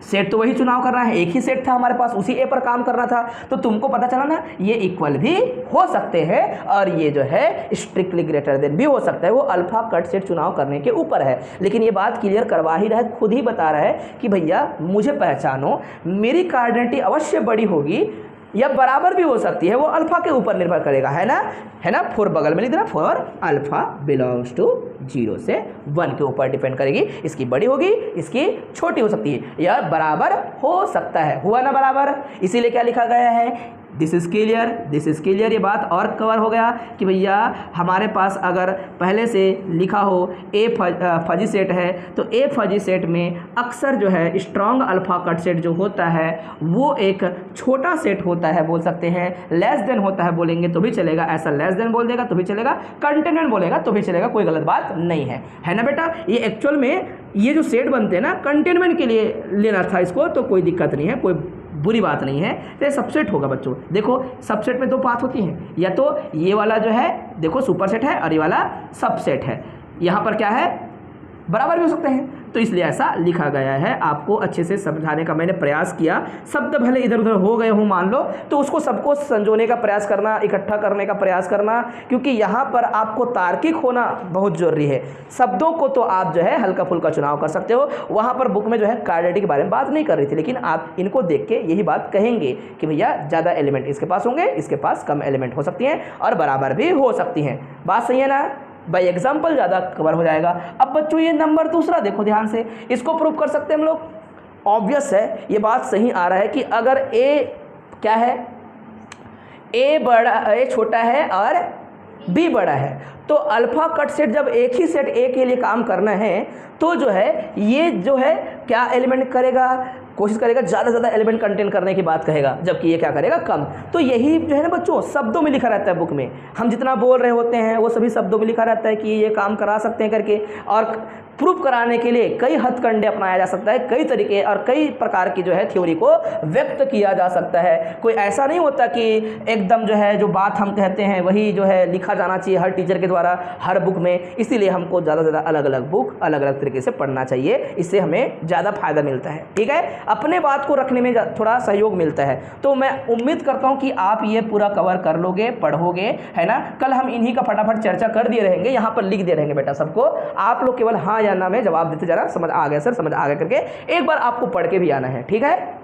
सेट तो वही चुनाव करना है, एक ही सेट था हमारे पास, उसी ए पर काम करना था। तो तुमको पता चला ना, ये इक्वल भी हो सकते हैं और ये जो है स्ट्रिक्टली ग्रेटर देन भी हो सकता है। वो अल्फा कट सेट चुनाव करने के ऊपर है, लेकिन ये बात क्लियर करवा ही रहा है, खुद ही बता रहा है कि भैया मुझे पहचानो, मेरी कार्डिनेटी अवश्य बड़ी होगी या बराबर भी हो सकती है, वो अल्फा के ऊपर निर्भर करेगा, है ना। 4 बगल में लिख देना, फॉर अल्फा बिलोंग्स टू 0 से 1 के ऊपर डिपेंड करेगी। इसकी बड़ी होगी, इसकी छोटी हो सकती है, या बराबर हो सकता है, हुआ ना बराबर, इसीलिए क्या लिखा गया है, this is clear, this is clear. ये बात और कवर हो गया कि भैया हमारे पास अगर पहले से लिखा हो ए फजी सेट है, तो ए फजी सेट में अक्सर जो है स्ट्रॉन्ग अल्फा कट सेट जो होता है वो एक छोटा सेट होता है, बोल सकते हैं लेस देन होता है, बोलेंगे तो भी चलेगा, ऐसा लेस देन बोल देगा तो भी चलेगा, कंटेनमेंट बोलेगा तो भी चलेगा, कोई गलत बात नहीं है ना बेटा। ये एक्चुअल में ये जो सेट बनते हैं ना, कंटेनमेंट के लिए लेना था इसको, तो कोई दिक्कत नहीं है, कोई बुरी बात नहीं है। तो सबसेट होगा बच्चों, देखो सबसेट में 2 पाथ होती हैं, या तो ये वाला जो है देखो सुपरसेट है और ये वाला सबसेट है, यहाँ पर क्या है बराबर भी हो सकते हैं, तो इसलिए ऐसा लिखा गया है। आपको अच्छे से समझाने का मैंने प्रयास किया, शब्द भले इधर उधर हो गए हो मान लो, तो उसको सबको संजोने का प्रयास करना, इकट्ठा करने का प्रयास करना, क्योंकि यहाँ पर आपको तार्किक होना बहुत जरूरी है। शब्दों को तो आप जो है हल्का फुल्का चुनाव कर सकते हो, वहाँ पर बुक में जो है कार्डिनेटी के बारे में बात नहीं कर रही थी, लेकिन आप इनको देख के यही बात कहेंगे कि भैया ज़्यादा एलिमेंट इसके पास होंगे, इसके पास कम एलिमेंट हो सकती हैं और बराबर भी हो सकती हैं। बात सही है ना, बाय एग्जाम्पल ज़्यादा कवर हो जाएगा। अब बच्चों ये नंबर दूसरा देखो ध्यान से, इसको प्रूव कर सकते हैं हम लोग, ऑब्वियस है, ये बात सही आ रहा है कि अगर ए क्या है, ए बड़ा, ए छोटा है और बी बड़ा है, तो अल्फा कट सेट जब एक ही सेट ए के लिए काम करना है, तो जो है ये जो है क्या एलिमेंट करेगा, कोशिश करेगा ज़्यादा से ज़्यादा एलिमेंट कंटेन करने की बात कहेगा, जबकि ये क्या करेगा, कम। तो यही जो है ना बच्चों शब्दों में लिखा रहता है बुक में, हम जितना बोल रहे होते हैं वो सभी शब्दों में लिखा रहता है कि ये काम करा सकते हैं करके, और प्रूफ कराने के लिए कई हथकंडे अपनाया जा सकता है, कई तरीके और कई प्रकार की जो है थ्योरी को व्यक्त किया जा सकता है। कोई ऐसा नहीं होता कि एकदम जो है जो बात हम कहते हैं वही जो है लिखा जाना चाहिए हर टीचर के द्वारा हर बुक में, इसीलिए हमको ज़्यादा से ज़्यादा अलग अलग बुक अलग अलग तरीके से पढ़ना चाहिए, इससे हमें ज़्यादा फायदा मिलता है। ठीक है, अपने बात को रखने में थोड़ा सहयोग मिलता है। तो मैं उम्मीद करता हूँ कि आप ये पूरा कवर कर लोगे, पढ़ोगे, है ना। कल हम इन्हीं का फटाफट चर्चा कर दिए रहेंगे, यहाँ पर लिख दे रहेंगे बेटा सबको, आप लोग केवल हाँ या ना में जवाब देते जाना, समझ आ गया सर, समझ आ गया करके एक बार आपको पढ़ के भी आना है, ठीक है।